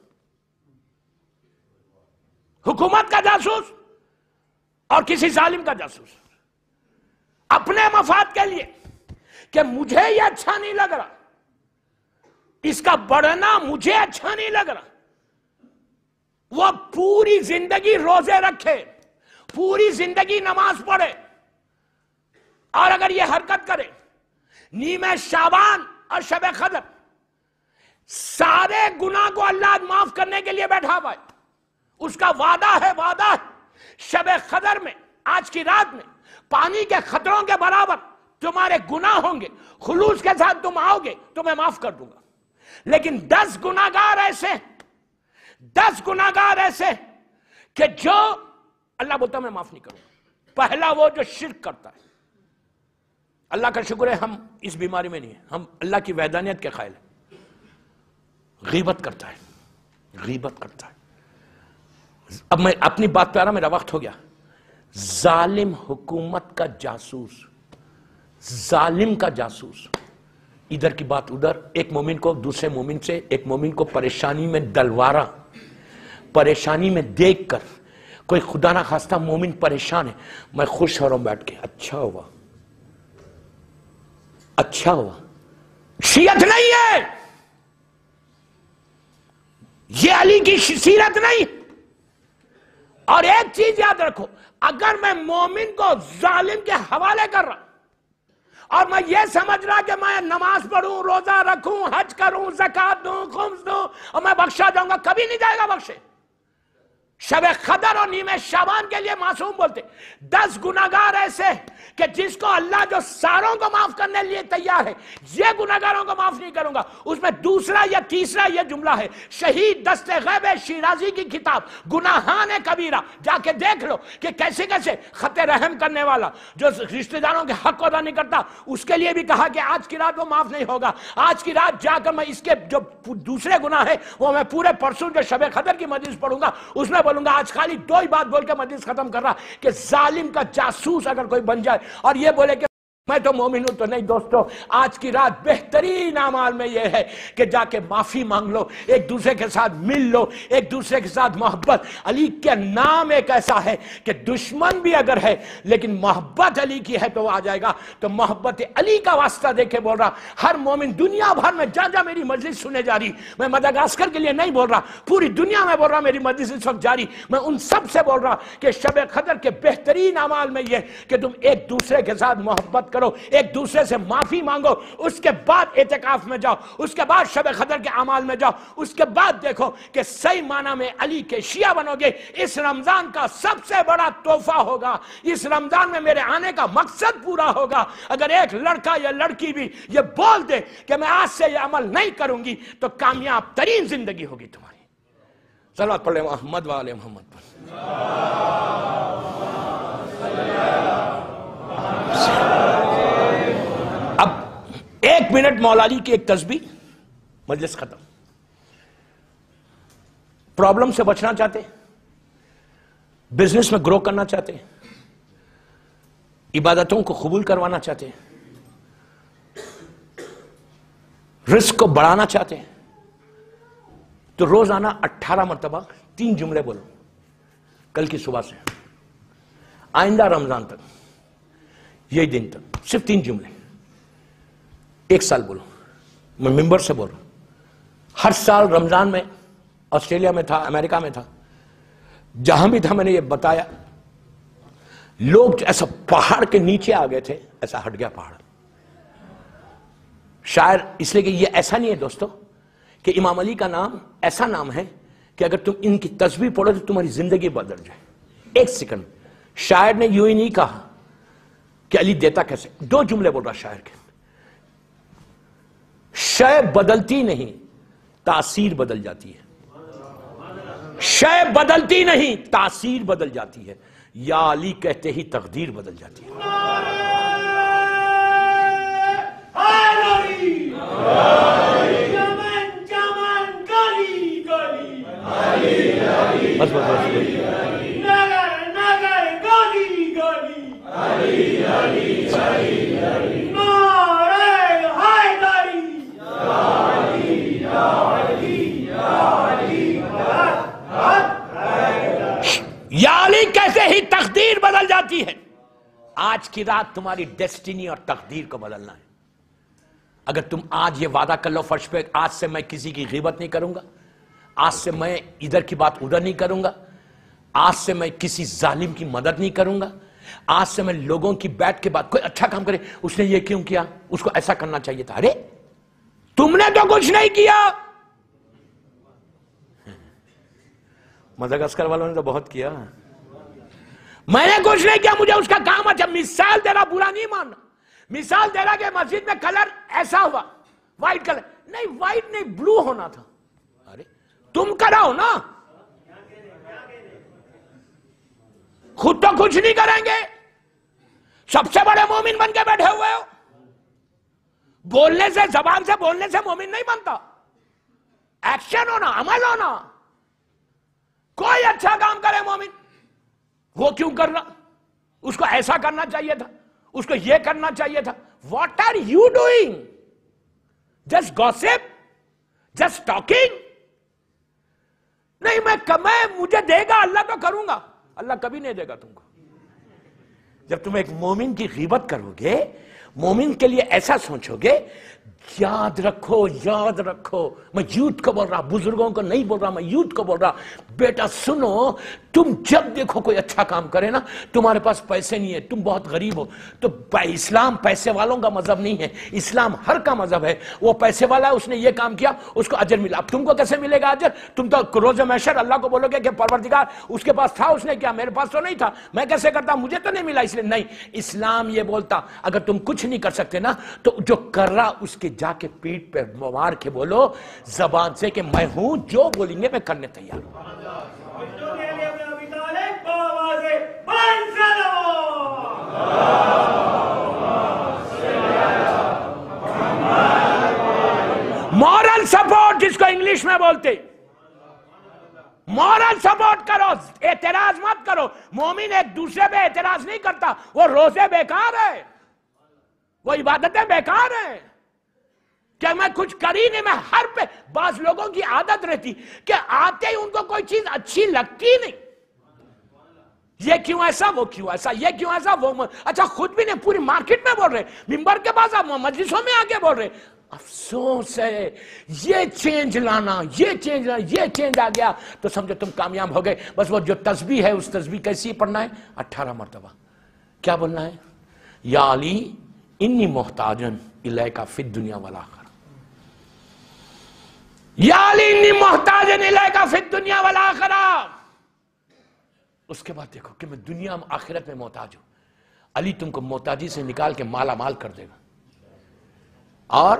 حکومت کا جاسوس اور کسی ظالم کا جاسوس، اپنے مفاد کے لیے کہ مجھے یہ اچھا نہیں لگ رہا، اس کا بڑھنا مجھے اچھا نہیں لگ رہا، وہ پوری زندگی روزے رکھے، پوری زندگی نماز پڑھے، اور اگر یہ حرکت کرے نیمہ شعبان اور شب قدر، سارے گناہ کو اللہ معاف کرنے کے لیے بیٹھا ہوا ہے، اس کا وعدہ ہے، وعدہ ہے، شب قدر میں، آج کی رات میں، پانی کے خطروں کے برابر تمہارے گناہ ہوں گے، خلوص کے ساتھ تم آؤ گے تو میں معاف کر دوں گا. لیکن 10 گناہگار ایسے 10 گناہگار ایسے کہ جو اللہ بولتا میں معاف نہیں کروں گا. پہلا وہ جو شرک کرتا ہے. اللہ کا شکر ہے ہم اس بیماری میں نہیں ہیں، ہم اللہ کی وحدانیت کے قائل ہیں. غیبت کرتا ہے، غیبت کرتا ہے. اب میں اپنی بات پہ آ رہا، میرا وقت ہو گیا. ظالم حکومت کا جاسوس، ظالم کا جاسوس، ادھر کی بات ادھر، ایک مومن کو دوسرے مومن سے، ایک مومن کو پریشانی میں ڈلوارا، پریشانی میں دیکھ کر. کوئی خدا نہ خواستہ مومن پریشان ہے، میں خوش ہو رہا ہوں بیٹھ کے، اچھا ہوا اچھا ہوا. شیعت نہیں ہے یہ، علی کی سیرت نہیں. اور ایک چیز یاد رکھو، اگر میں مومن کو ظالم کے حوالے کر رہا اور میں یہ سمجھ رہا کہ میں نماز پڑھوں، روزہ رکھوں، حج کروں، زکوٰۃ دوں، خمس دوں اور میں بخشا جاؤں گا، کبھی نہیں جائے گا بخشے. شب قدر اور نیمہ شعبان کے لیے معصوم بولتے. 10 گناہگار ایسے کہ جس کو اللہ جو ساروں کو معاف کرنے لیے تیار ہے، یہ گناہگاروں کو معاف نہیں کروں گا. اس میں دوسرا یا تیسرا یہ جملہ ہے، شہید دست غیب شیرازی کی کتاب گناہان کبیرہ، جا کے دیکھ لو کہ کیسے کیسے خط رحم کرنے والا جو رشتہ داروں کے حق ادا نہیں کرتا، اس کے لیے بھی کہا کہ آج کی رات وہ معاف نہیں ہوگا. آج کی رات جا کر میں اس کے جو دوسرے گناہ ہیں وہ میں پورے پرسوں جو شب قدر کی مجلس پڑھوں گا اس میں بولوں گا. آج خالی 2 ہی بات بول کے مجلس ختم کر رہا کہ ظالم کا جاسوس اگر کوئی بن جائے اور یہ بولے کہ میں تو مومن ہوں، تو نہیں دوستو. آج کی رات بہترین اعمال میں یہ ہے کہ جا کے معافی مانگ لو، ایک دوسرے کے ساتھ مل لو، ایک دوسرے کے ساتھ محبت. علی کے نام ایک ایسا ہے کہ دشمن بھی اگر ہے لیکن محبت علی کی ہے تو وہ آ جائے گا. تو محبت علی کا واسطہ دے کے بول رہا، ہر مومن دنیا بھر میں جا میری مجلس سنے جاری. میں مدغاسکر کے لیے نہیں بول رہا، پوری دنیا میں بول رہا میری مجلس اس وقت جاری. میں ان سب سے بول رہا کہ شب قدر کے بہترین اعمال میں یہ کہ تم ایک دوسرے کے ساتھ محبت کرو، ایک دوسرے سے معافی مانگو، اس کے بعد اعتکاف میں جاؤ، اس کے بعد شب قدر کے اعمال میں جاؤ، اس کے بعد دیکھو کہ صحیح معنی میں علی کے شیعہ بنو گے. اس رمضان کا سب سے بڑا تحفہ ہوگا، اس رمضان میں میرے آنے کا مقصد پورا ہوگا. اگر ایک لڑکا یا لڑکی بھی یہ بول دے کہ میں آج سے یہ عمل نہیں کروں گی تو کامیاب ترین زندگی ہوگی تمہاری. صلوات پڑھ لیں محمد و آل محمد پر. اب 1 منٹ مولا علی کی ایک تسبیح، مجلس ختم. پرابلم سے بچنا چاہتے، بزنس میں گرو کرنا چاہتے، عبادتوں کو قبول کروانا چاہتے، رزق کو بڑھانا چاہتے ہیں تو روزانہ 18 مرتبہ 3 جملے بولو. کل کی صبح سے آئندہ رمضان تک، یہی دن تک صرف 3 جملے 1 سال بولو. میں ممبر سے بول رہا ہوں. ہر سال رمضان میں آسٹریلیا میں تھا، امریکہ میں تھا، جہاں بھی تھا میں نے یہ بتایا. لوگ ایسا پہاڑ کے نیچے آ گئے تھے، ایسا ہٹ گیا پہاڑ. شاعر اس لیے کہ یہ ایسا نہیں ہے دوستو کہ امام علی کا نام ایسا نام ہے کہ اگر تم ان کی تسبیح پڑھو تو تمہاری زندگی بدل جائے. 1 سیکنڈ. شاعر نے یوں ہی نہیں کہا کہ علی دیتا کیسے. 2 جملے بول رہا شاعر کے. شے بدلتی نہیں، تاثیر بدل جاتی ہے. شے بدلتی نہیں، تاثیر بدل جاتی ہے. یا علی کہتے ہی تقدیر بدل جاتی ہے. بس بس بس. یا علی کیسے ہی تقدیر بدل جاتی ہے. آج کی رات تمہاری ڈیسٹینی اور تقدیر کو بدلنا ہے. اگر تم آج یہ وعدہ کر لو فرش پہ، آج سے میں کسی کی غیبت نہیں کروں گا، آج سے میں ادھر کی بات ادھر نہیں کروں گا، آج سے میں کسی ظالم کی مدد نہیں کروں گا، آج سے میں لوگوں کی بیٹھ کے بات، کوئی اچھا کام کرے اس نے یہ کیوں کیا، اس کو ایسا کرنا چاہیے تھا. ارے تم نے تو کچھ نہیں کیا. مدغاسکر والوں نے تو بہت کیا. میں نے کچھ نہیں کیا، مجھے اس کا کام اچھا. مثال تیرا برا نہیں ماننا، مثال دے رہا کہ مسجد میں کلر ایسا ہوا، وائٹ کلر نہیں، وائٹ نہیں بلو ہونا تھا. ارے تم کراؤ نا، خود تو کچھ نہیں کریں گے، سب سے بڑے مومن بن کے بیٹھے ہوئے ہو. بولنے سے، زبان سے بولنے سے مومن نہیں بنتا، ایکشن ہونا، عمل ہونا. کوئی اچھا کام کرے مومن، وہ کیوں کر رہا، اس کو ایسا کرنا چاہیے تھا، اس کو یہ کرنا چاہیے تھا. What are you doing? Just gossip, just talking. نہیں میں مجھے دے گا اللہ تو کروں گا. اللہ کبھی نہیں دے گا تم کو. جب تم ایک مومن کی غیبت کرو گے، مومن کے لیے ایسا سوچو گے، یاد رکھو، یاد رکھو. میں یوتھ کو بول رہا، بزرگوں کو نہیں بول رہا، میں یوتھ کو بول رہا. بیٹا سنو، تم جب دیکھو کوئی اچھا کام کرے نا، تمہارے پاس پیسے نہیں ہے، تم بہت غریب ہو، تو اسلام پیسے والوں کا مذہب نہیں ہے، اسلام ہر کا مذہب ہے. وہ پیسے والا ہے، اس نے یہ کام کیا، اس کو اجر ملا. اب تم کو کیسے ملے گا اجر؟ تم تو روز محشر اللہ کو بولو گے کہ پروردگار اس کے پاس تھا، اس نے کیا، میرے پاس تو نہیں تھا، میں کیسے کرتا، مجھے تو نہیں ملا. اس لیے نہیں، اسلام یہ بولتا اگر تم کچھ نہیں کر سکتے نا، تو جو کر رہا اس کے جا کے پیٹ پہ مار کے بولو زبان سے کہ میں ہوں، جو بولیں گے میں کرنے تیار ہوں. مورل سپورٹ جس کو انگلش میں بولتے، مورل سپورٹ کرو، اعتراض مت کرو. مومن ایک دوسرے پہ اعتراض نہیں کرتا. وہ روزے بیکار ہے، وہ عبادتیں بیکار ہیں کہ میں کچھ کری نہیں. میں ہر پہ بعض لوگوں کی عادت رہتی کہ آتے ہی ان کو کوئی چیز اچھی لگتی نہیں. یہ کیوں ایسا، وہ کیوں ایسا، یہ کیوں ایسا، وہ اچھا خود بھی نہیں، پوری مارکیٹ میں بول رہے، ممبر کے پاس مجلسوں میں آ کے بول رہے. افسوس ہے، یہ چینج لانا، یہ چینج لانا، یہ چینج آ گیا تو سمجھو تم کامیاب ہو گئے. بس وہ جو تسبیح ہے، اس تسبیح کیسی پڑھنا ہے؟ 18 مرتبہ. کیا بولنا ہے؟ یا علی انی محتاجن الیک فی الدنیا والآخرہ. یا علی انی محتاجن الیک فی الدنیا والآخرہ. اس کے بعد دیکھو کہ میں دنیا میں آخرت میں محتاج ہوں. علی تم کو محتاجی سے نکال کے مالا مال کر دے گا. اور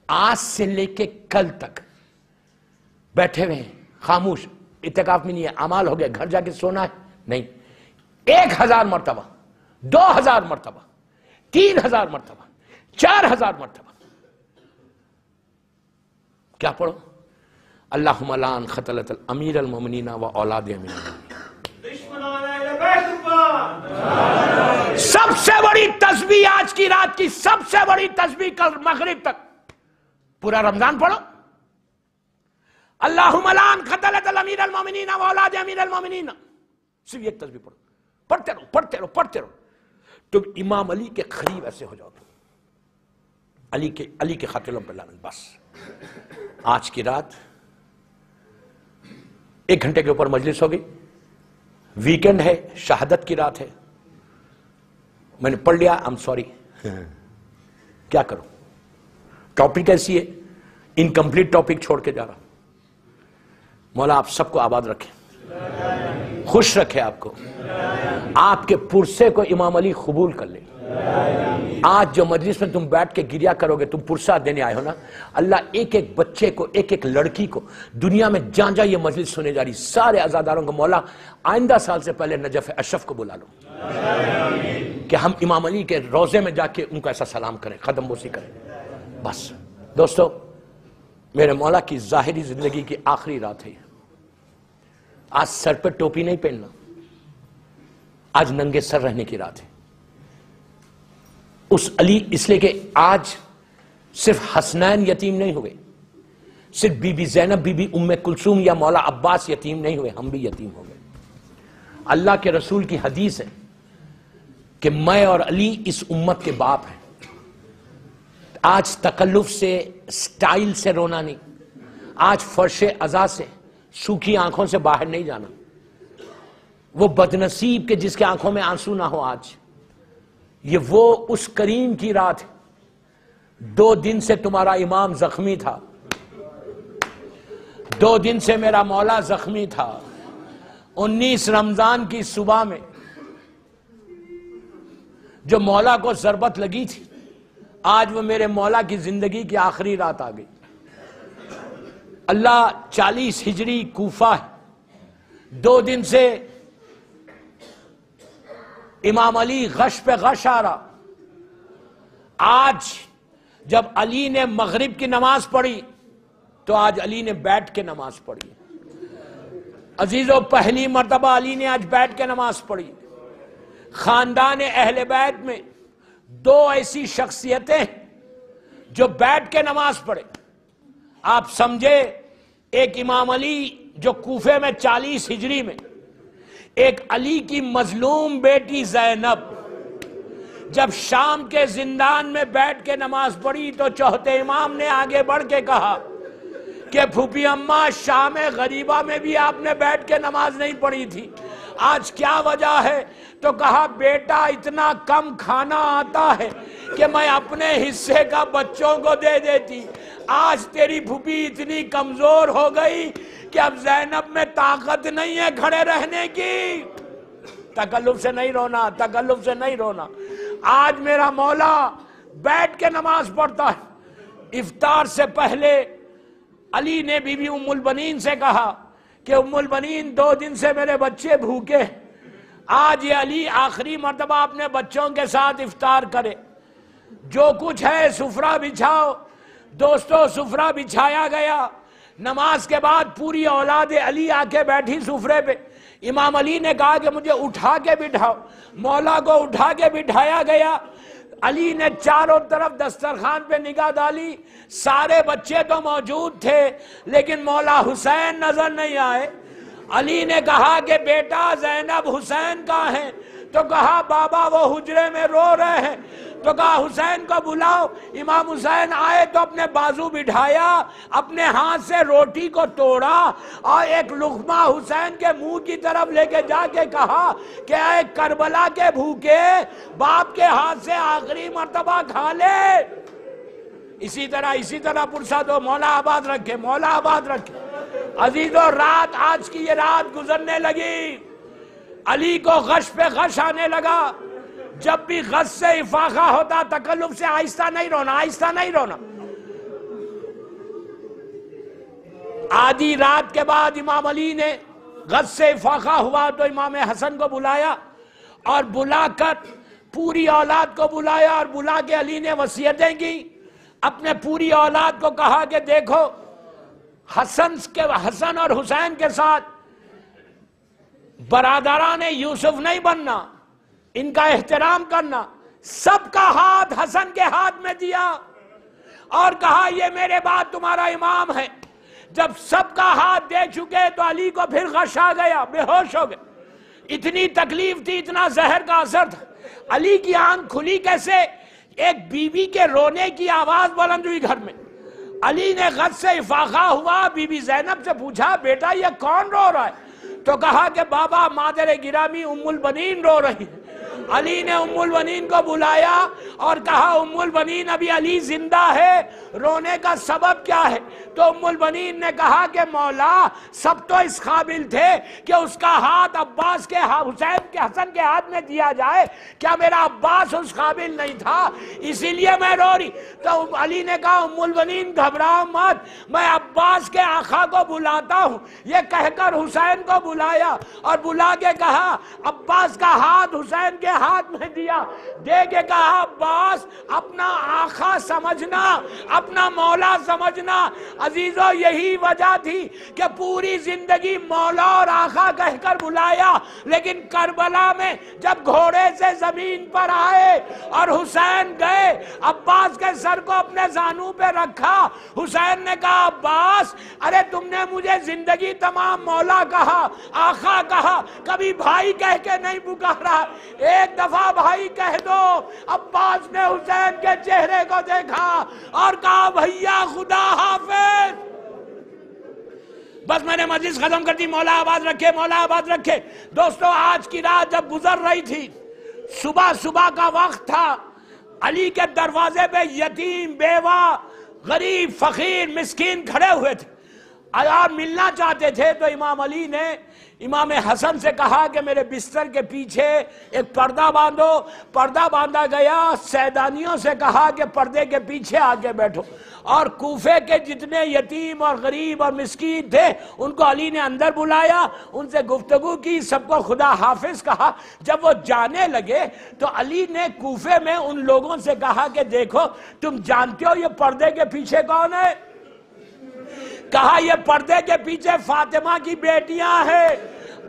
آج سے لے کے کل تک بیٹھے ہوئے ہیں خاموش، اعتکاف میں نہیں ہے، اعمال ہو گیا، گھر جا کے سونا ہے نہیں. 1000 مرتبہ، 2000 مرتبہ، 3000 مرتبہ، 4000 مرتبہ کیا پڑھو؟ اللہم لعن قتلۃ امیر المومنین و اولاد امیر المومنین. سب سے بڑی تسبیح آج کی رات کی، سب سے بڑی تسبیح کل مغرب تک پورا رمضان پڑھو. اللہم لعن قتلۃ امیر المومنین و اولاد امیر المومنین. صرف ایک تسبیح پڑھو، پڑھتے رہو، پڑھتے رہو، پڑھتے رہو. تم امام علی کے قریب ایسے ہو جاؤ، علی کے خاطروں پہ لعنت. بس آج کی رات 1 گھنٹے کے اوپر مجلس ہوگی، ویکنڈ ہے، شہادت کی رات ہے. میں نے پڑھ لیا، I'm sorry. کیا کروں؟ ٹاپک ایسی ہے، انکمپلیٹ ٹاپک چھوڑ کے جا رہا. مولا آپ سب کو آباد رکھے، خوش رکھے آپ کو، آپ کے پرسے کو امام علی قبول کر لے. آج جو مجلس میں تم بیٹھ کے گریا کرو گے، تم پرسہ دینے آئے ہو نا، اللہ ایک ایک بچے کو، ایک ایک لڑکی کو دنیا میں جہاں یہ مجلس سنے جا رہی، سارے عزاداروں کو مولا آئندہ سال سے پہلے نجف اشرف کو بلا لو کہ ہم امام علی کے روزے میں جا کے ان کو ایسا سلام کریں، قدم بوسی کریں. بس دوستو، میرے مولا کی ظاہری زندگی کی آخری رات ہے. آج سر پہ ٹوپی نہیں پہننا، آج ننگے سر رہنے کی رات ہے. اس علی، اس لیے کہ آج صرف حسنین یتیم نہیں ہوئے، صرف بی بی زینب، بی بی ام کلثوم یا مولا عباس یتیم نہیں ہوئے، ہم بھی یتیم ہو گئے. اللہ کے رسول کی حدیث ہے کہ میں اور علی اس امت کے باپ ہیں. آج تکلف سے، سٹائل سے رونا نہیں، آج فرش عزا سے، سوکھی آنکھوں سے باہر نہیں جانا. وہ بدنصیب کہ جس کے آنکھوں میں آنسو نہ ہو. آج یہ وہ اس کریم کی رات ہے. 2 دن سے تمہارا امام زخمی تھا، 2 دن سے میرا مولا زخمی تھا. 19 رمضان کی صبح میں جو مولا کو ضربت لگی تھی، آج وہ میرے مولا کی زندگی کی آخری رات آ گئی. اللہ 40 ہجری کوفہ ہے. 2 دن سے امام علی غش پہ غش آ رہا. آج جب علی نے مغرب کی نماز پڑھی تو آج علی نے بیٹھ کے نماز پڑھی. عزیزو پہلی مرتبہ علی نے آج بیٹھ کے نماز پڑھی. خاندان اہل بیت میں 2 ایسی شخصیتیں جو بیٹھ کے نماز پڑھے. آپ سمجھے، ایک امام علی جو کوفے میں 40 ہجری میں، ایک علی کی مظلوم بیٹی زینب جب شام کے زندان میں بیٹھ کے نماز پڑھی تو چوتھے امام نے آگے بڑھ کے کہا کہ پھوپھی اماں شام غریبہ میں بھی آپ نے بیٹھ کے نماز نہیں پڑھی تھی، آج کیا وجہ ہے؟ تو کہا بیٹا اتنا کم کھانا آتا ہے کہ میں اپنے حصے کا بچوں کو دے دیتی. آج تیری پھوپھی اتنی کمزور ہو گئی کہ اب زینب میں طاقت نہیں ہے کھڑے رہنے کی. تکلف سے نہیں رونا، تکلف سے نہیں رونا. آج میرا مولا بیٹھ کے نماز پڑھتا ہے. افطار سے پہلے علی نے بی بی ام البنین سے کہا کہ ام البنین 2 دن سے میرے بچے بھوکے، آج یہ علی آخری مرتبہ اپنے بچوں کے ساتھ افطار کرے. جو کچھ ہے سفرہ بچھاؤ. دوستو سفرہ بچھایا گیا. نماز کے بعد پوری اولاد علی آ کے بیٹھی سفرے پہ. امام علی نے کہا کہ مجھے اٹھا کے بٹھاؤ. مولا کو اٹھا کے بٹھایا گیا. علی نے چاروں طرف دسترخوان پہ نگاہ ڈالی. سارے بچے تو موجود تھے لیکن مولا حسین نظر نہیں آئے. علی نے کہا کہ بیٹا زینب حسین کہاں ہیں؟ تو کہا بابا وہ حجرے میں رو رہے ہیں. تو کہا حسین کو بلاؤ. امام حسین آئے تو اپنے بازو بٹھایا، اپنے ہاتھ سے روٹی کو توڑا اور ایک لقمہ حسین کے منہ کی طرف لے کے جا کے کہا کہ اے کربلا کے بھوکے، باپ کے ہاتھ سے آخری مرتبہ کھا لے. اسی طرح پرسا دو. مولا آباد رکھے، مولا آباد رکھے. عزیزو رات، آج کی یہ رات گزرنے لگی. علی کو غش پہ غش آنے لگا. جب بھی غش سے افاقہ ہوتا تکلف سے آہستہ نہیں رونا، آہستہ نہیں رونا. آدھی رات کے بعد امام علی نے غش سے افاقہ ہوا تو امام حسن کو بلایا اور بلا کر پوری اولاد کو بلایا اور بلا کے علی نے وصیتیں کی. اپنے پوری اولاد کو کہا کہ دیکھو حسن اور حسین کے ساتھ برادران یوسف نہیں بننا، ان کا احترام کرنا. سب کا ہاتھ حسن کے ہاتھ میں دیا اور کہا یہ میرے بعد تمہارا امام ہے. جب سب کا ہاتھ دے چکے تو علی کو پھر غش آ گیا، بے ہوش ہو گئے. اتنی تکلیف تھی، اتنا زہر کا اثر تھا. علی کی آنکھ کھلی کیسے؟ ایک بیوی کے رونے کی آواز بلند ہوئی گھر میں. علی نے غش سے افاقہ ہوا. بی بی زینب سے پوچھا بیٹا یہ کون رو رہا ہے؟ تو کہا کہ بابا مادر گرامی ام البنین رو رہی ہے. علی نے ام البنین کو بلایا اور کہا ام البنین ابھی علی زندہ ہے، رونے کا سبب کیا ہے؟ تو ام البنین نے کہا کہ مولا سب تو اس قابل تھے کہ اس کا ہاتھ عباس کے حسین کے حسن کے ہاتھ میں دیا جائے، کیا میرا عباس اس قابل نہیں تھا؟ اسی لیے میں رو رہی. تو علی نے کہا ام البنین گھبراؤ مت، میں عباس کے آقا کو بلاتا ہوں. یہ کہہ کر حسین کو بلایا اور بلا کے کہا عباس کا ہاتھ حسین کے ہاتھ میں دیا. دے کے کہا عباس اپنا آقا سمجھنا، اپنا مولا سمجھنا. عزیزو یہی وجہ تھی کہ پوری زندگی مولا اور آقا کہہ کر بلایا، لیکن کربلا میں جب گھوڑے سے زمین پر آئے اور حسین گئے، عباس کے سر کو اپنے زانوں پہ رکھا. حسین نے کہا عباس ارے تم نے مجھے زندگی تمام مولا کہا، آقا کہا، کبھی بھائی کہہ کے نہیں پکارا، ایک دفعہ بھائی کہہ دو. عباس نے حسین کے چہرے کو دیکھا اور کہا بھیا خدا حافظ. بس میں نے مجلس ختم کر دی. مولا آباد رکھے، مولا آباد رکھے. دوستو آج کی رات جب گزر رہی تھی، صبح کا وقت تھا. علی کے دروازے پہ یتیم، بیوہ، غریب، فقیر، مسکین کھڑے ہوئے تھے. آپ ملنا چاہتے تھے تو امام علی نے امام حسن سے کہا کہ میرے بستر کے پیچھے ایک پردہ باندھو. پردہ باندھا گیا. سیدانیوں سے کہا کہ پردے کے پیچھے آ کے بیٹھو. اور کوفے کے جتنے یتیم اور غریب اور مسکین تھے ان کو علی نے اندر بلایا, ان سے گفتگو کی, سب کو خدا حافظ کہا. جب وہ جانے لگے تو علی نے کوفے میں ان لوگوں سے کہا کہ دیکھو تم جانتے ہو یہ پردے کے پیچھے کون ہے؟ کہا یہ پردے کے پیچھے فاطمہ کی بیٹیاں ہیں.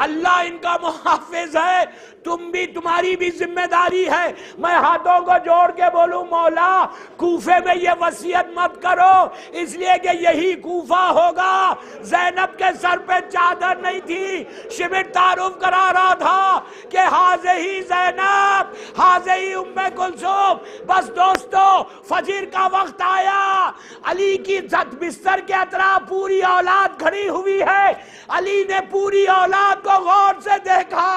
اللہ ان کا محافظ ہے, تم بھی, تمہاری بھی ذمہ داری ہے. میں ہاتھوں کو جوڑ کے بولوں مولا کوفے میں یہ وصیت مت کرو, اس لیے کہ یہی کوفہ ہوگا. زینب کے سر پہ چادر نہیں تھی, شمٹ تعارف کرا رہا تھا کہ حاضہی زینب, حاضہی ام کلثوم. بس دوستو فجر کا وقت آیا, علی کی بستر کے اطراف پوری اولاد کھڑی ہوئی ہے. علی نے پوری اولاد کو غور سے دیکھا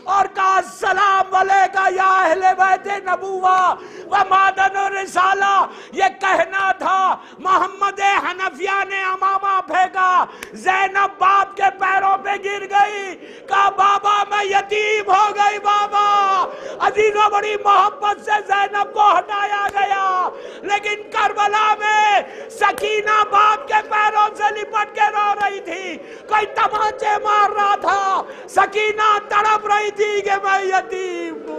اور کہا السلام علیکہ یا اہل بیت نبوہ و معدن الرسالہ. یہ کہنا تھا. محمد حنفیہ نے امامہ پھینکا, زینب باپ کے پیروں پہ گر گئی, کہا بابا میں یتیم ہو گئی بابا. عزیزوں بڑی محبت سے زینب کو ہٹایا گیا, لیکن کربلا میں سکینہ باپ کے پیروں سے لپٹ کے رو رہی تھی. کوئی تمانچے مار رہا تھا, سکینہ تڑپ رہی تھی کہ میں یتیم